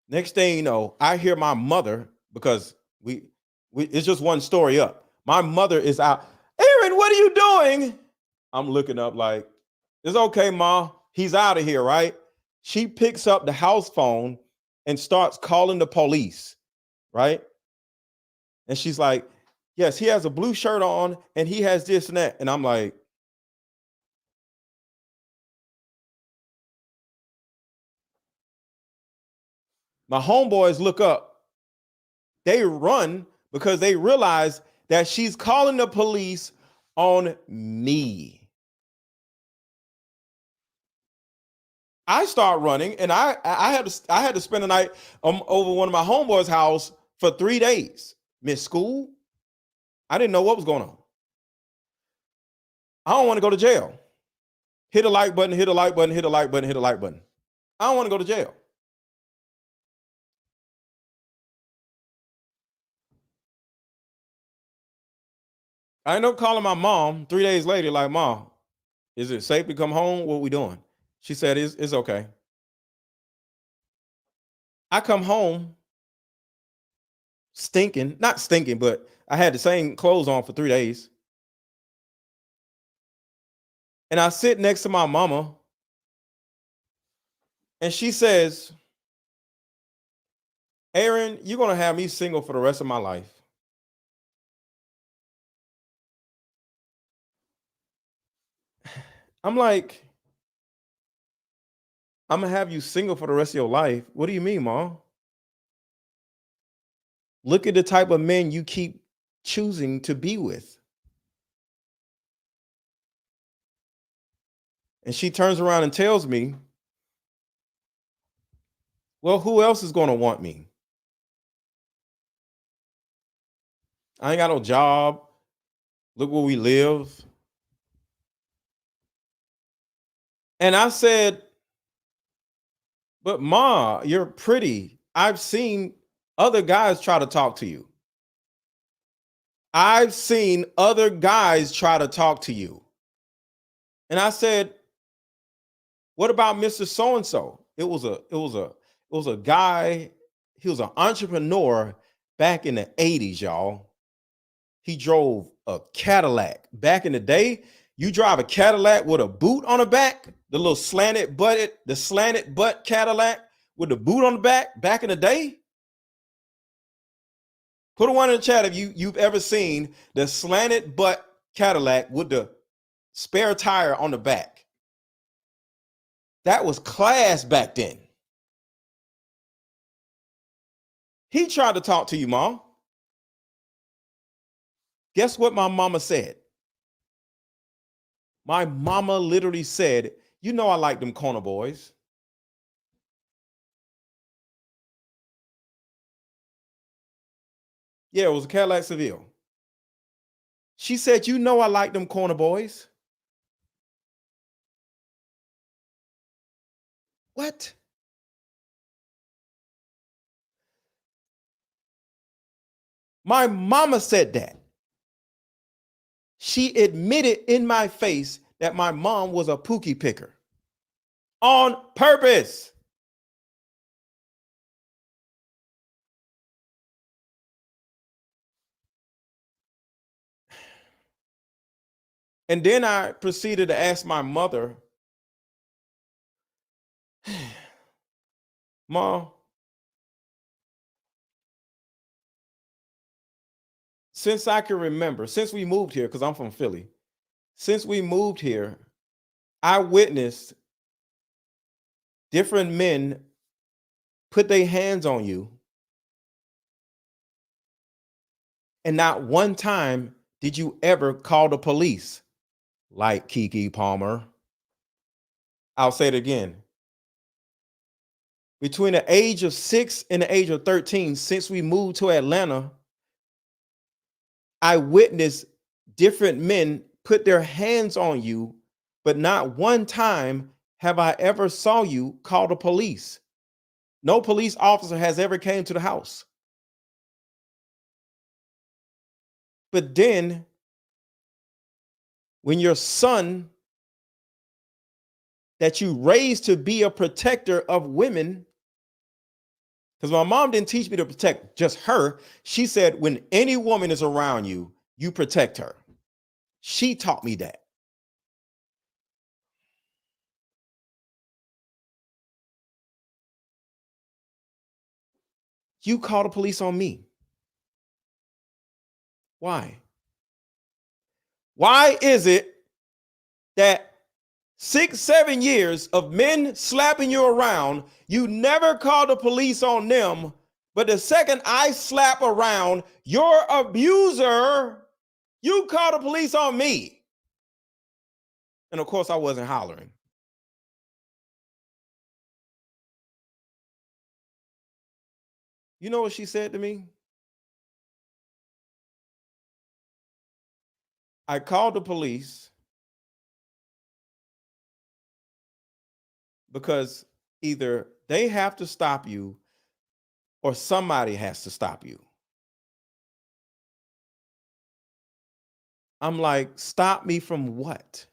Next thing you know, I hear my mother, because we it's just one story up. My mother is out. Aaron, what are you doing? I'm looking up like, it's okay, Ma. He's out of here, right? She picks up the house phone and starts calling the police, right? And she's like, yes, he has a blue shirt on and he has this and that. And I'm like, my homeboys look up. They run because they realize that she's calling the police on me. I start running, and I had to spend the night over one of my homeboys' house for 3 days. Missed school. I didn't know what was going on. I don't want to go to jail. Hit a like button, hit a like button, hit a like button, hit a like button. I don't want to go to jail. I ended up calling my mom 3 days later, like, Mom, is it safe to come home? What we doing? She said, it's okay. I come home stinking, not stinking, but I had the same clothes on for 3 days. And I sit next to my mama, and she says, Aaron, you're going to have me single for the rest of my life. I'm like, I'm going to have you single for the rest of your life. What do you mean, Mom? Look at the type of men you keep choosing to be with. And she turns around and tells me, well, who else is going to want me? I ain't got no job. Look where we live. And I said, but Ma, you're pretty. I've seen other guys try to talk to you. I've seen other guys try to talk to you. And I said, what about Mr. So-and-so? It was a guy, he was an entrepreneur back in the 80s, y'all. He drove a Cadillac. Back in the day, you drive a Cadillac with a boot on the back, the little slanted butt Cadillac with the boot on the back in the day. Put a one in the chat if you've ever seen the slanted butt Cadillac with the spare tire on the back. That was class back then. He tried to talk to you, Mom. Guess what my mama said? My mama literally said, you know I like them corner boys. Yeah, it was a Cadillac Seville. She said, you know I like them corner boys. What? My mama said that. She admitted in my face that my mom was a pookie picker on purpose. And then I proceeded to ask my mother, Mom, since I can remember, since we moved here, because I'm from Philly, since we moved here, I witnessed different men put their hands on you, and not one time did you ever call the police, like Keke Palmer. I'll say it again. Between the age of 6 and the age of 13, since we moved to Atlanta, I witnessed different men put their hands on you, but not one time have I ever saw you call the police. No police officer has ever came to the house. But then, when your son that you raised to be a protector of women, because my mom didn't teach me to protect just her. She said, when any woman is around you, you protect her. She taught me that. You call the police on me. Why? Why is it that 6, 7 years of men slapping you around, you never call the police on them, but the second I slap around your abuser, you call the police on me? And of course, I wasn't hollering. You know what she said to me? I called the police because either they have to stop you or somebody has to stop you. I'm like, stop me from what?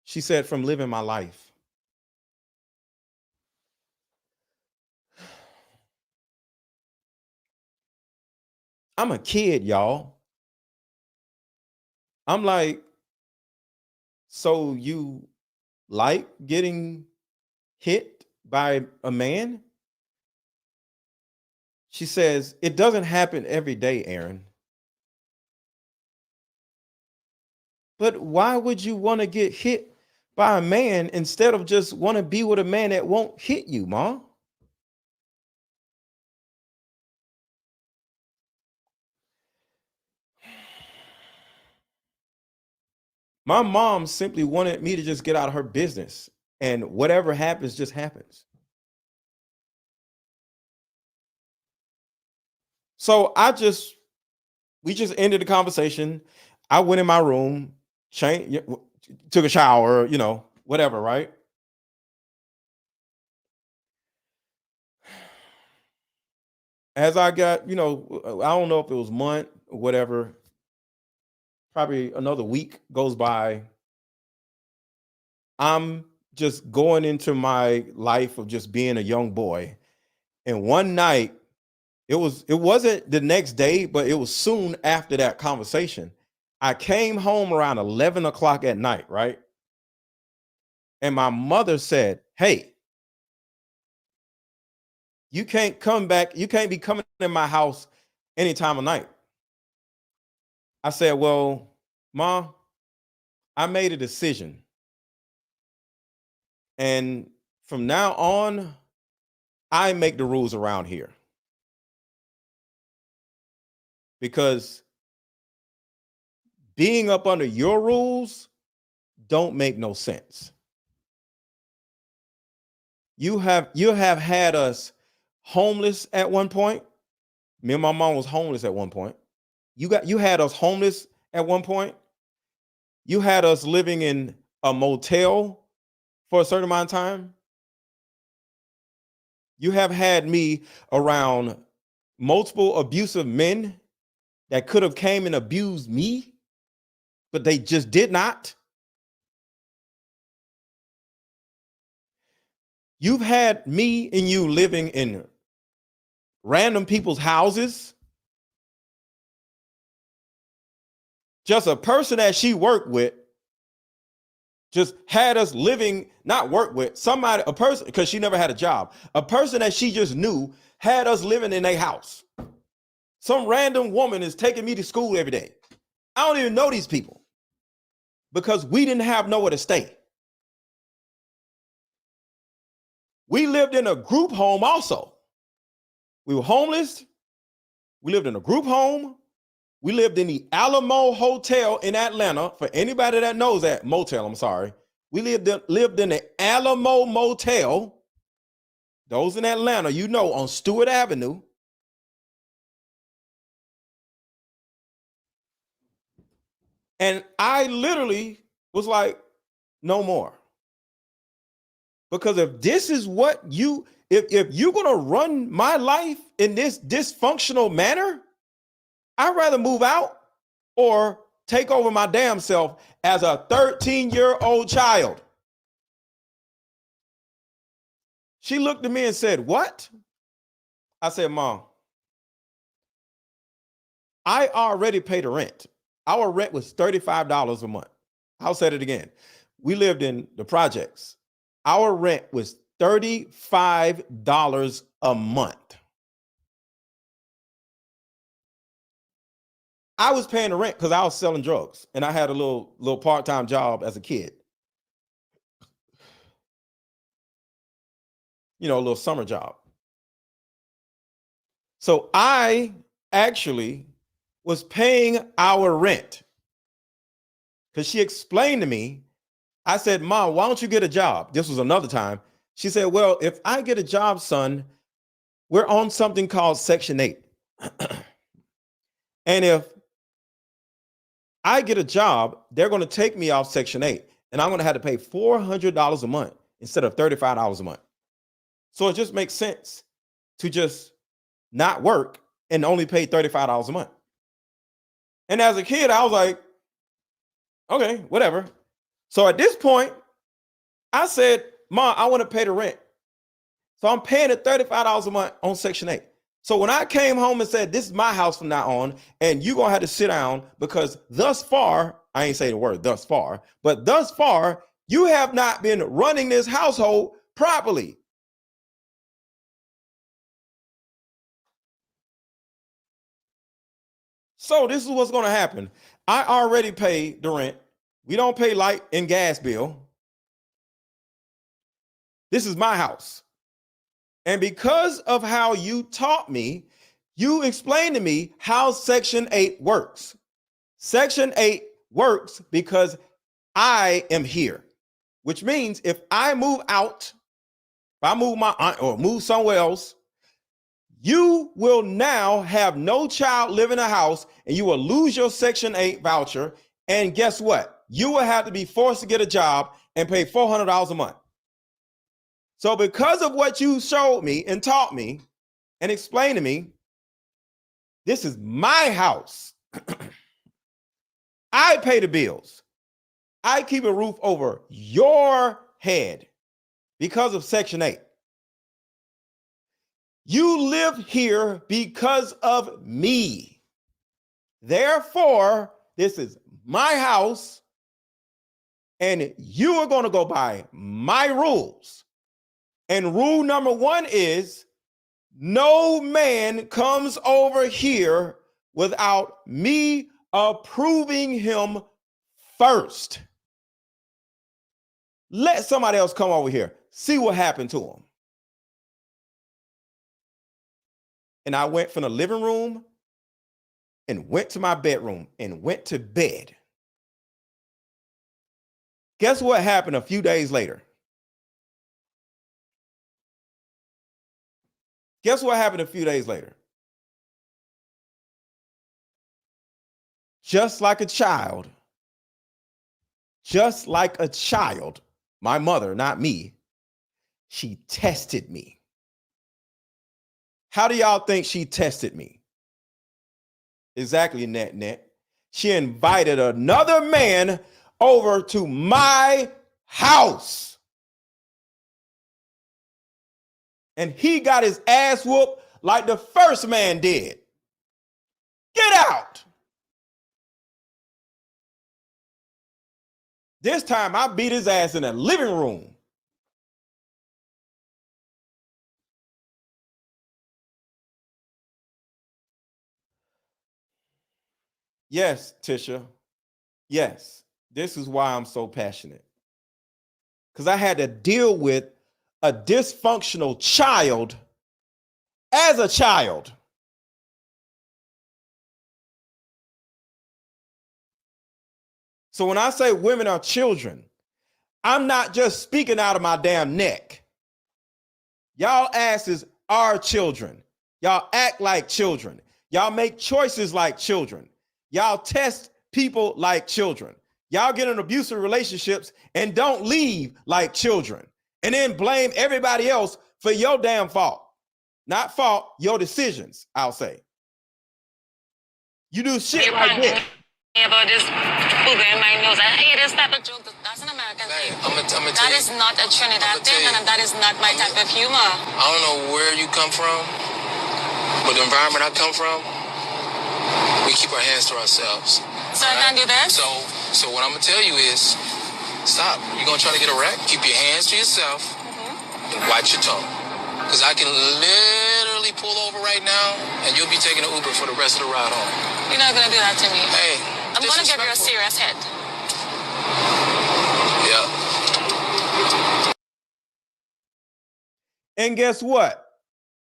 She said, from living my life. I'm a kid, y'all. I'm like, so you like getting hit by a man? She says, it doesn't happen every day, Aaron. But why would you want to get hit by a man instead of just want to be with a man that won't hit you, Mom? My mom simply wanted me to just get out of her business, and whatever happens just happens. So we just ended the conversation. I went in my room, took a shower, whatever, right? As I got, I don't know if it was a month or whatever, probably another week goes by. I'm just going into my life of just being a young boy. And one night, it wasn't the next day, but it was soon after that conversation. I came home around 11 o'clock at night, right? And my mother said, hey, you can't come back. You can't be coming in my house any time of night. I said, well, Ma, I made a decision. And from now on, I make the rules around here. Because being up under your rules don't make no sense. You have had us homeless at one point. Me and my mom was homeless at one point. You had us homeless at one point. You had us living in a motel for a certain amount of time. You have had me around multiple abusive men that could have came and abused me, but they just did not. You've had me and you living in random people's houses. Just a person that she worked with just had us living, not work with, a person, because she never had a job. A person that she just knew had us living in a house. Some random woman is taking me to school every day. I don't even know these people because we didn't have nowhere to stay. We lived in a group home also. We were homeless. We lived in a group home. We lived in the Alamo Hotel in Atlanta. For anybody that knows that motel, I'm sorry. We lived in the Alamo Motel. Those in Atlanta, you know, on Stewart Avenue. And I literally was like, no more. Because if this is what if you're going to run my life in this dysfunctional manner, I'd rather move out or take over my damn self as a 13-year-old child. She looked at me and said, what? I said, Mom, I already paid the rent. Our rent was $35 a month. I'll say it again. We lived in the projects. Our rent was $35 a month. I was paying the rent because I was selling drugs and I had a little part-time job as a kid. You know, a little summer job. So I actually was paying our rent because she explained to me. I said, Mom, why don't you get a job? This was another time. She said, well, if I get a job, son, we're on something called Section 8. And if I get a job, they're going to take me off Section 8 and I'm going to have to pay $400 a month instead of $35 a month. So it just makes sense to just not work and only pay $35 a month. And as a kid, I was like, okay, whatever. So at this point, I said, Mom, I want to pay the rent. So I'm paying the $35 a month on Section 8. So when I came home and said, this is my house from now on, and you're going to have to sit down because thus far, I ain't say the word thus far, but thus far, you have not been running this household properly. So this is what's going to happen. I already paid the rent. We don't pay light and gas bill. This is my house. And because of how you taught me, you explained to me how Section 8 works. Section 8 works because I am here, which means if I move out, if I move my aunt or move somewhere else, you will now have no child live in a house and you will lose your Section 8 voucher. And guess what? You will have to be forced to get a job and pay $400 a month. So because of what you showed me and taught me and explained to me, this is my house. I pay the bills. I keep a roof over your head because of Section 8. You live here because of me. Therefore, this is my house, and you are going to go by my rules. And rule number 1 is no man comes over here without me approving him first. Let somebody else come over here. See what happened to him. And I went from the living room and went to my bedroom and went to bed. Guess what happened a few days later? Guess what happened a few days later? Just like a child, my mother, not me, she tested me. How do y'all think she tested me? Exactly, net. She invited another man over to my house. And he got his ass whooped like the first man did. Get out. This time I beat his ass in the living room. Yes, Tisha. Yes. This is why I'm so passionate. Because I had to deal with a dysfunctional child as a child. So when I say women are children, I'm not just speaking out of my damn neck. Y'all asses are children. Y'all act like children. Y'all make choices like children. Y'all test people like children. Y'all get in abusive relationships and don't leave like children. And then blame everybody else for your damn fault. Not fault, your decisions, I'll say. You do shit like this. About this booger in my nose. I hate this type of joke. That's an American thing. That is not a Trinidad thing, and that is not my type of humor. I don't know where you come from, but the environment I come from, we keep our hands to ourselves. So I can't do this? So what I'm gonna tell you is, stop. You're gonna try to get a wreck? Keep your hands to yourself and watch your tongue. Because I can literally pull over right now, and you'll be taking an Uber for the rest of the ride home. You're not gonna do that to me. Hey, I'm gonna give you a serious hit. Yeah. And guess what?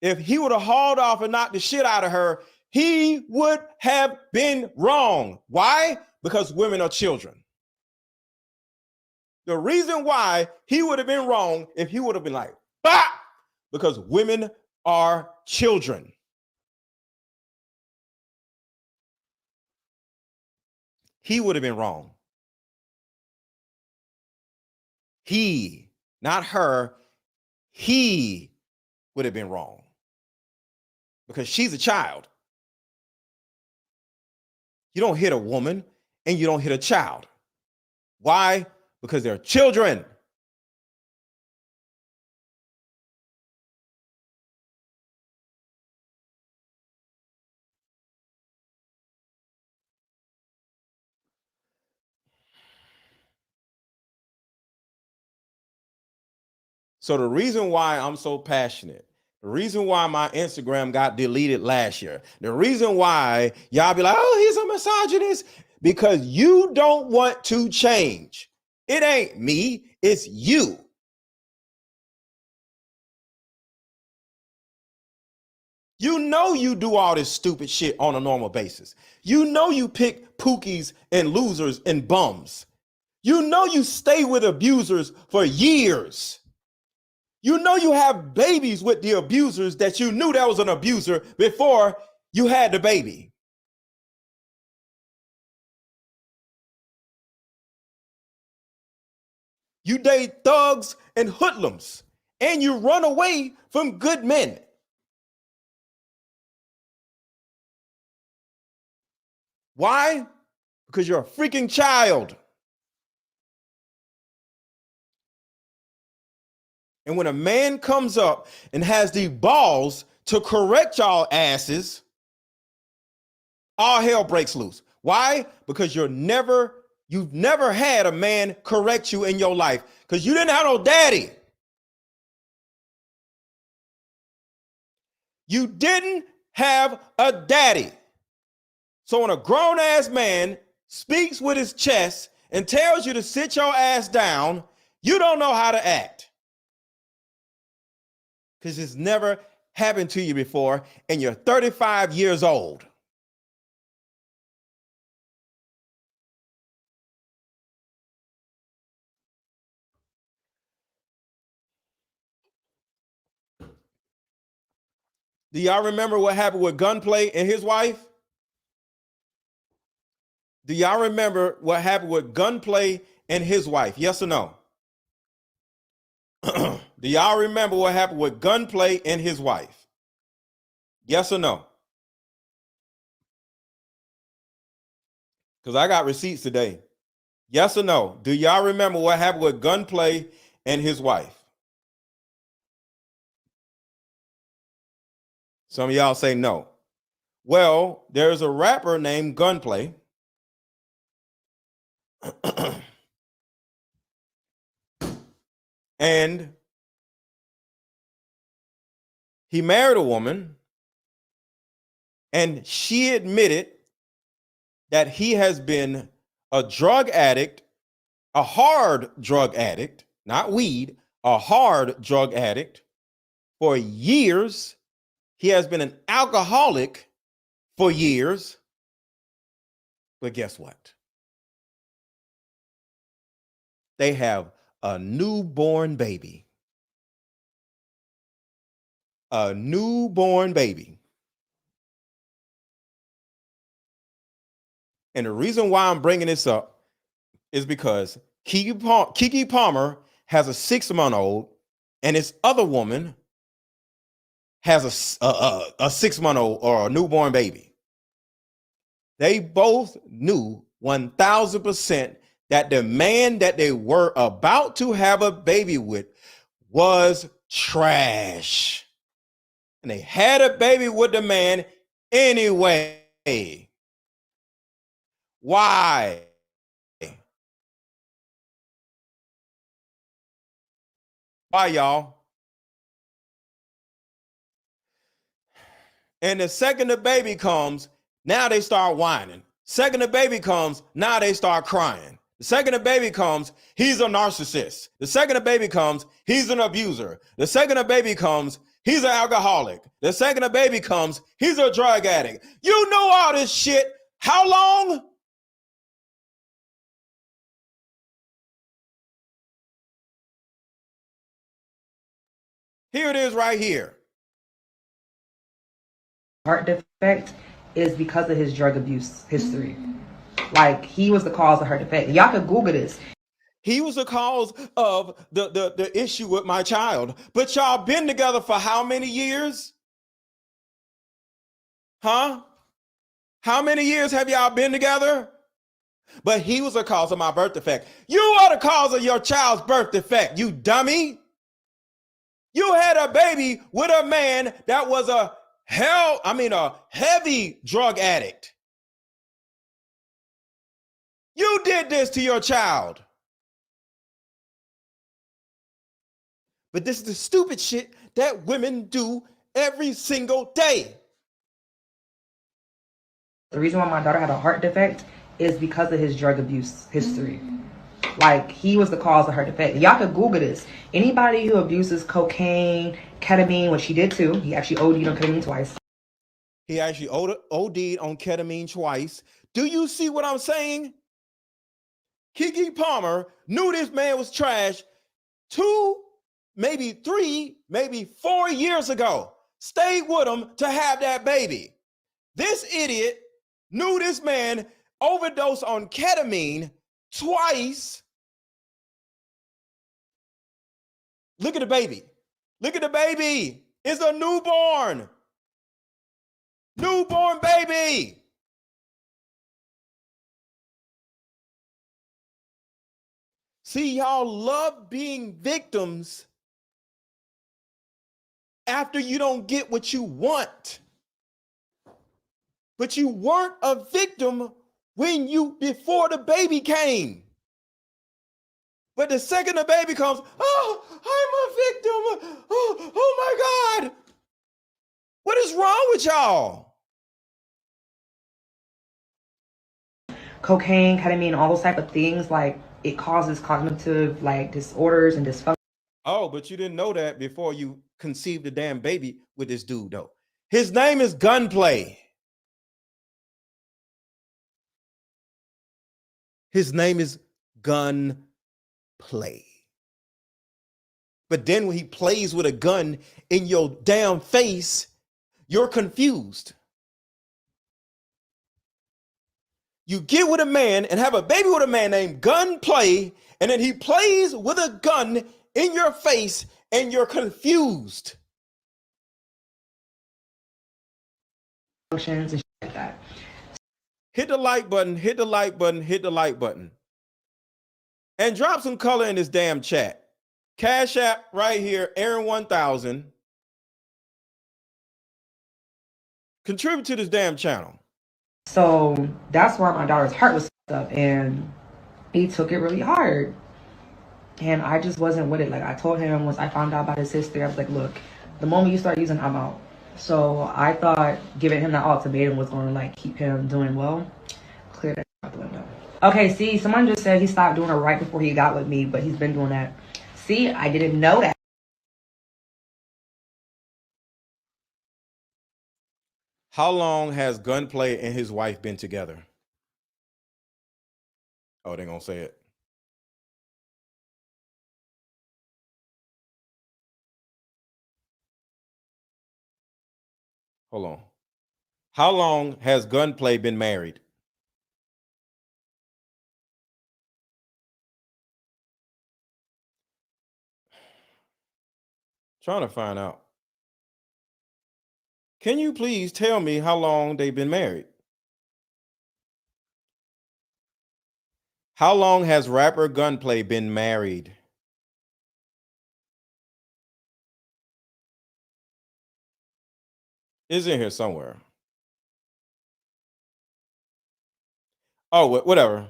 If he would have hauled off and knocked the shit out of her, he would have been wrong. Why? Because women are children. The reason why he would have been wrong if he would have been like, bah! Because women are children. He would have been wrong. He, not her, he would have been wrong. Because she's a child. You don't hit a woman and you don't hit a child. Why? Because they're children. So the reason why I'm so passionate, the reason why my Instagram got deleted last year, the reason why y'all be like, oh, he's a misogynist, because you don't want to change. It ain't me, it's you. You know you do all this stupid shit on a normal basis. You know you pick pookies and losers and bums. You know you stay with abusers for years. You know you have babies with the abusers that you knew that was an abuser before you had the baby. You date thugs and hoodlums, and you run away from good men. Why? Because you're a freaking child. And when a man comes up and has the balls to correct y'all asses, all hell breaks loose. Why? Because you've never had a man correct you in your life because you didn't have no daddy. You didn't have a daddy. So when a grown ass man speaks with his chest and tells you to sit your ass down, you don't know how to act. Because it's never happened to you before, and you're 35 years old. Do y'all remember what happened with Gunplay and his wife? Do y'all remember what happened with Gunplay and his wife? Yes or no? Do y'all remember what happened with Gunplay and his wife? Yes or no? Because I got receipts today. Yes or no? Do y'all remember what happened with Gunplay and his wife? Some of y'all say no. Well, there's a rapper named Gunplay. And he married a woman, and she admitted that he has been a drug addict, a hard drug addict, not weed, a hard drug addict for years. He has been an alcoholic for years. But guess what? They have a newborn baby. A newborn baby. And the reason why I'm bringing this up is because Keke Palmer has a 6-month-old, and this other woman has a 6-month-old or a newborn baby. They both knew 1,000% that the man that they were about to have a baby with was trash. And they had a baby with the man anyway. Why? Why, y'all? And the second the baby comes, now they start whining. Second the baby comes, now they start crying. The second the baby comes, he's a narcissist. The second the baby comes, he's an abuser. The second the baby comes, he's an alcoholic. The second the baby comes, he's a drug addict. You know all this shit. How long? Here it is right here. Heart defect is because of his drug abuse history. Like, he was the cause of her defect. Y'all could Google this. He was the cause of the issue with my child. But y'all been together for how many years? Huh? How many years have y'all been together? But he was the cause of my birth defect. You are the cause of your child's birth defect, you dummy. You had a baby with a man that was a heavy drug addict. You did this to your child. But this is the stupid shit that women do every single day. The reason why my daughter had a heart defect is because of his drug abuse history. Like, he was the cause of her defect. Y'all could Google this. Anybody who abuses cocaine, ketamine, which he did too. He actually OD'd on ketamine twice. He actually OD'd on ketamine twice. Do you see what I'm saying? Keke Palmer knew this man was trash 2, maybe 3, maybe 4 years ago. Stayed with him to have that baby. This idiot knew this man overdosed on ketamine twice. Look at the baby. Look at the baby. It's a newborn. Newborn baby. See, y'all love being victims after you don't get what you want. But you weren't a victim before the baby came. But the second the baby comes, oh, I'm a victim. Oh my God. What is wrong with y'all? Cocaine, ketamine, all those type of things, like, it causes cognitive disorders and dysfunction. Oh, but you didn't know that before you conceived the damn baby with this dude, though. His name is Gunplay. His name is Gunplay. But then when he plays with a gun in your damn face, you're confused. You get with a man and have a baby with a man named Gunplay, and then he plays with a gun in your face and you're confused. Functions and shit like that. Hit the like button, hit the like button, hit the like button. And drop some color in this damn chat. Cash App right here, Aaron 1000. Contribute to this damn channel. So that's why my daughter's heart was up, and he took it really hard. And I just wasn't with it. Like, I told him once I found out about his history, I was like, look, the moment you start using, I'm out. So I thought giving him that ultimatum was going to keep him doing well. clear that out the window. Okay, see, someone just said he stopped doing it right before he got with me, but he's been doing that. See, I didn't know that. How long has Gunplay and his wife been together? Oh, they're gonna say it. Hold on. How long has Gunplay been married? Trying to find out. Can you please tell me how long they've been married? How long has rapper Gunplay been married? It's in here somewhere. Oh, whatever.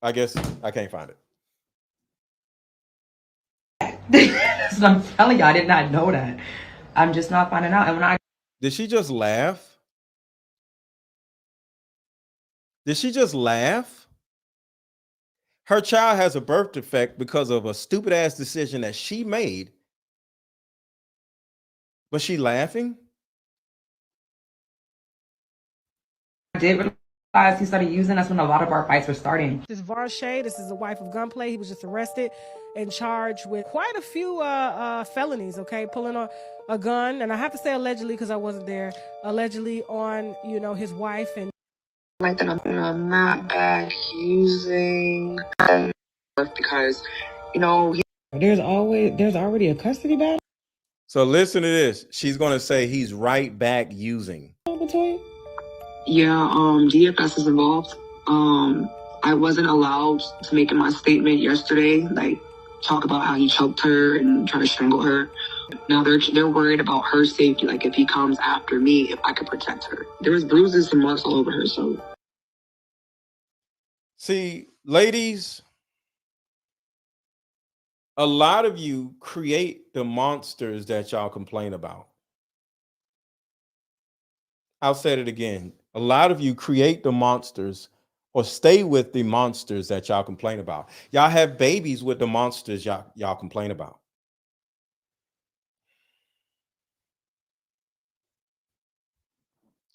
I guess I can't find it. That's what I'm telling you. I did not know that. I'm just not finding out. And when I Did she just laugh? Did she just laugh? Her child has a birth defect because of a stupid ass decision that she made. Was she laughing? did realize he started using, that's when a lot of our fights were starting. This is Varshay. This is the wife of Gunplay. He was just arrested and charged with quite a few felonies, okay? Pulling a gun, and I have to say allegedly because I wasn't there, allegedly on, his wife. And like that I'm not back using because, there's already a custody battle So listen to this. She's going to say he's right back using. between. Yeah, DFS is involved. I wasn't allowed to make my statement yesterday, like talk about how he choked her and try to strangle her. Now they're worried about her safety, like if he comes after me, if I could protect her. There was bruises and marks all over her, so. See, ladies, a lot of you create the monsters that y'all complain about. I'll say it again. A lot of you create the monsters or stay with the monsters that y'all complain about. Y'all have babies with the monsters y'all complain about.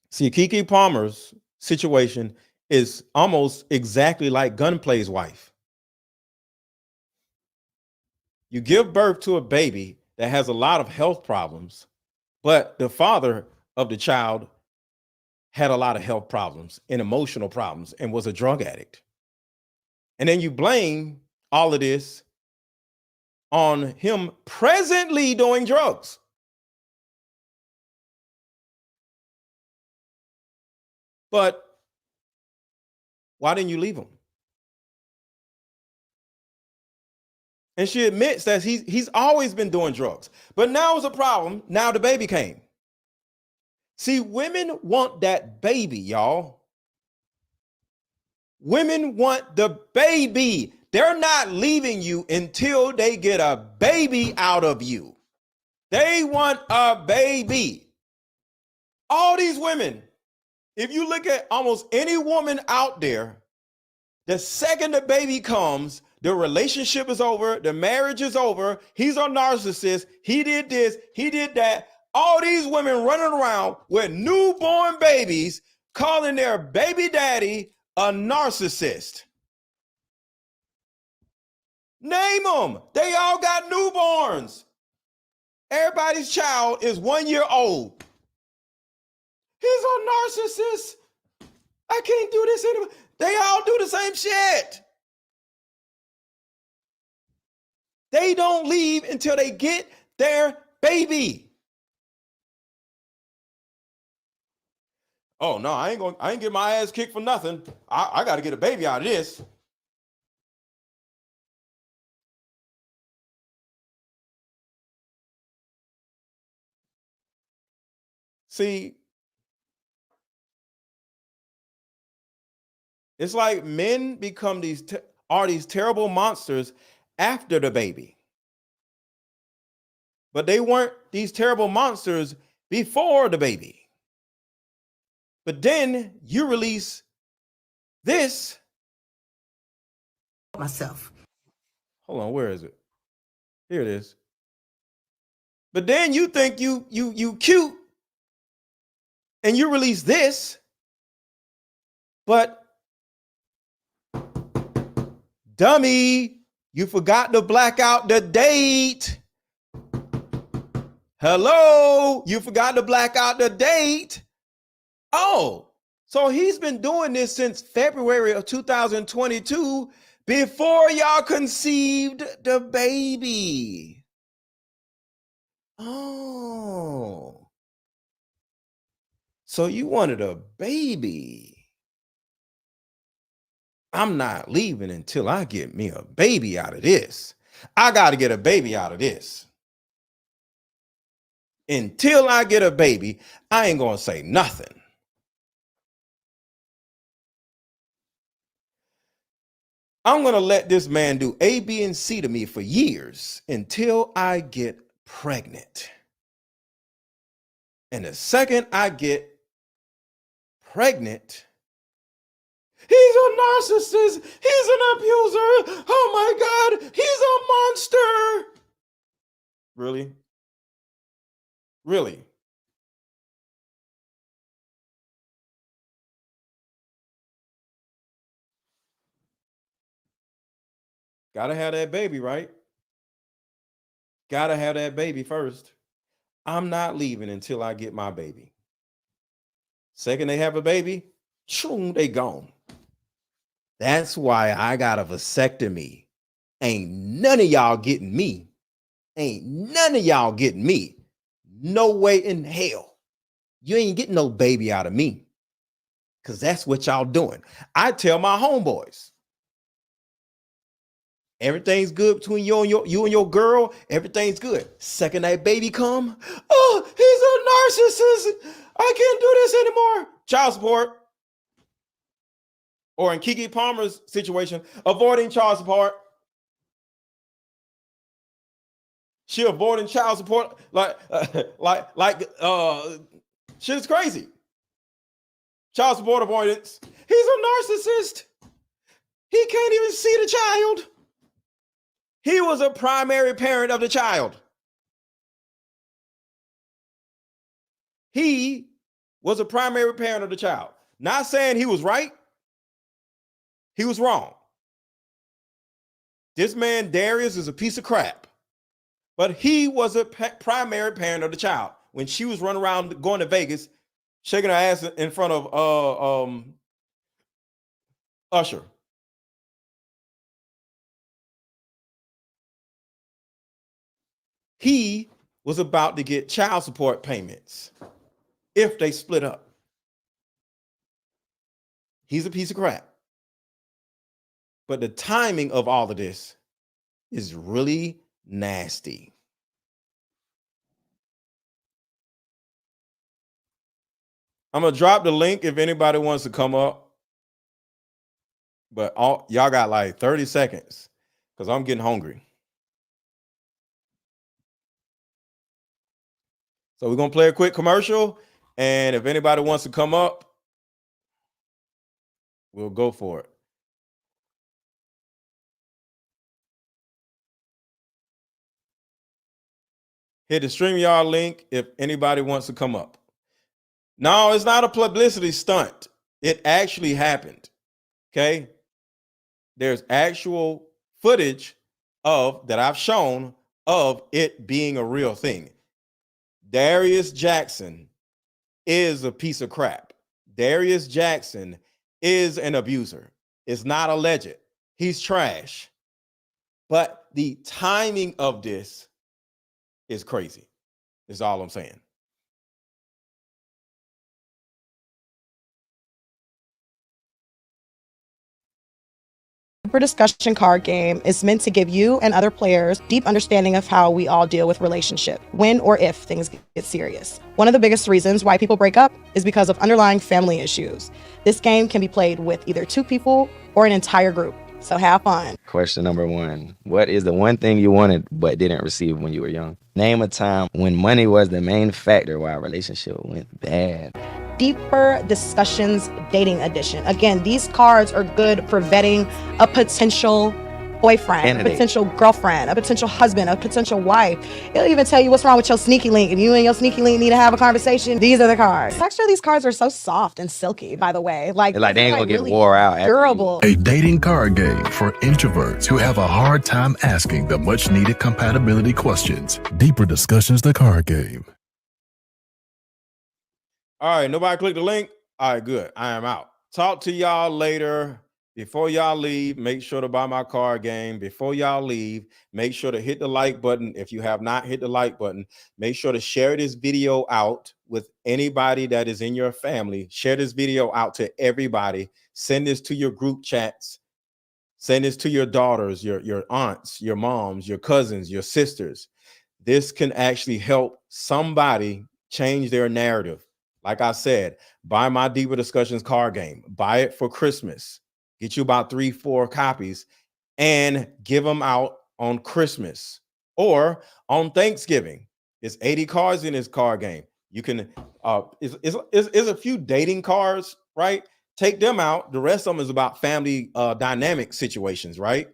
See, Keke Palmer's situation is almost exactly like Gunplay's wife. You give birth to a baby that has a lot of health problems, but the father of the child had a lot of health problems and emotional problems and was a drug addict. And then you blame all of this on him presently doing drugs. But why didn't you leave him? And she admits that he's always been doing drugs. But now it's a problem. Now the baby came. See, women want that baby, y'all. Women want the baby. They're not leaving you until they get a baby out of you. They want a baby. All these women, if you look at almost any woman out there, the second the baby comes, the relationship is over, the marriage is over, he's a narcissist, he did this, he did that. All these women running around with newborn babies, calling their baby daddy a narcissist. Name them. They all got newborns. Everybody's child is 1 year old. He's a narcissist. I can't do this anymore. They all do the same shit. They don't leave until they get their baby. Oh no, I ain't get my ass kicked for nothing. I got to get a baby out of this. See, it's like men become these terrible monsters after the baby. But they weren't these terrible monsters before the baby. But then you release This, myself. hold on, where is it? Here it is. But then you think you cute and you release this, but dummy, you forgot to black out the date. Hello, you forgot to black out the date. Oh, so he's been doing this since February of 2022 before y'all conceived the baby. Oh, so you wanted a baby. I'm not leaving until I get me a baby out of this. I got to get a baby out of this. Until I get a baby, I ain't going to say nothing. I'm going to let this man do A, B, and C to me for years until I get pregnant. And the second I get pregnant, he's a narcissist. He's an abuser. Oh my God, he's a monster. Really? Really? Gotta have that baby, right? Gotta have that baby first. I'm not leaving until I get my baby. Second they have a baby, choom, they gone. That's why I got a vasectomy. Ain't none of y'all getting me. Ain't none of y'all getting me. No way in hell. You ain't getting no baby out of me. Because that's what y'all doing. I tell my homeboys, everything's good between you and your girl. Everything's good. Second that baby come, oh, he's a narcissist. I can't do this anymore. Child support. Or in Keke Palmer's situation, avoiding child support. She avoiding child support shit's crazy. Child support avoidance. He's a narcissist. He can't even see the child. He was a primary parent of the child. He was a primary parent of the child. Not saying he was right. He was wrong. This man, Darius, is a piece of crap. But he was a primary parent of the child. When she was running around going to Vegas, shaking her ass in front of Usher. He was about to get child support payments if they split up. He's a piece of crap. But the timing of all of this is really nasty. I'm going to drop the link if anybody wants to come up. But y'all got like 30 seconds because I'm getting hungry. So we're going to play a quick commercial. And if anybody wants to come up, we'll go for it. Hit the StreamYard link if anybody wants to come up. No, it's not a publicity stunt. It actually happened. Okay? There's actual footage that I've shown of it being a real thing. Darius Jackson is a piece of crap. Darius Jackson is an abuser. It's not alleged. He's trash. But the timing of this is crazy. Is all I'm saying. Super discussion card game is meant to give you and other players deep understanding of how we all deal with relationship, when or if things get serious. One of the biggest reasons why people break up is because of underlying family issues. This game can be played with either 2 people or an entire group, so have fun. Question number 1. What is the one thing you wanted but didn't receive when you were young? Name a time when money was the main factor why a relationship went bad. Deeper discussions, dating edition. Again, these cards are good for vetting a potential boyfriend, Candidate. a potential girlfriend, a potential husband, a potential wife. It'll even tell you what's wrong with your sneaky link. If you and your sneaky link need to have a conversation, these are the cards. Actually, these cards are so soft and silky, by the way. Like They ain't gonna get really wore out. durable. A dating card game for introverts who have a hard time asking the much needed compatibility questions. Deeper discussions, the card game. All right, nobody click the link. All right, good. I am out. Talk to y'all later. Before y'all leave, make sure to buy my card game. Before y'all leave, make sure to hit the like button. If you have not hit the like button, make sure to share this video out with anybody that is in your family. Share this video out to everybody. Send this to your group chats. Send this to your daughters, your aunts, your moms, your cousins, your sisters. This can actually help somebody change their narrative. Like I said, buy my Deeper Discussions card game. Buy it for Christmas. Get you about 3-4 copies and give them out on Christmas or on Thanksgiving. It's 80 cards in this card game. You can, is a few dating cards, right? Take them out. The rest of them is about family dynamic situations, right?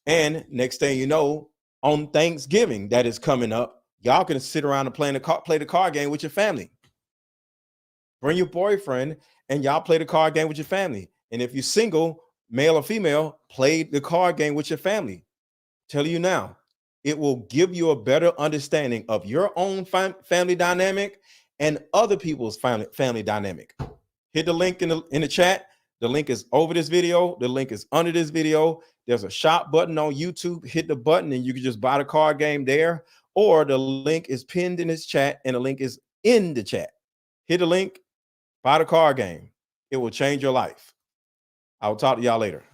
And next thing you know, on Thanksgiving that is coming up, y'all can sit around and play the card game with your family. Bring your boyfriend and y'all play the card game with your family. And if you're single, male or female, play the card game with your family. Tell you now, it will give you a better understanding of your own family dynamic and other people's family dynamic. Hit the link in the chat. The link is over this video. The link is under this video. There's a shop button on YouTube. Hit the button and you can just buy the card game there. Or the link is pinned in this chat and the link is in the chat. Hit the link, buy the card game. It will change your life. I'll talk to y'all later.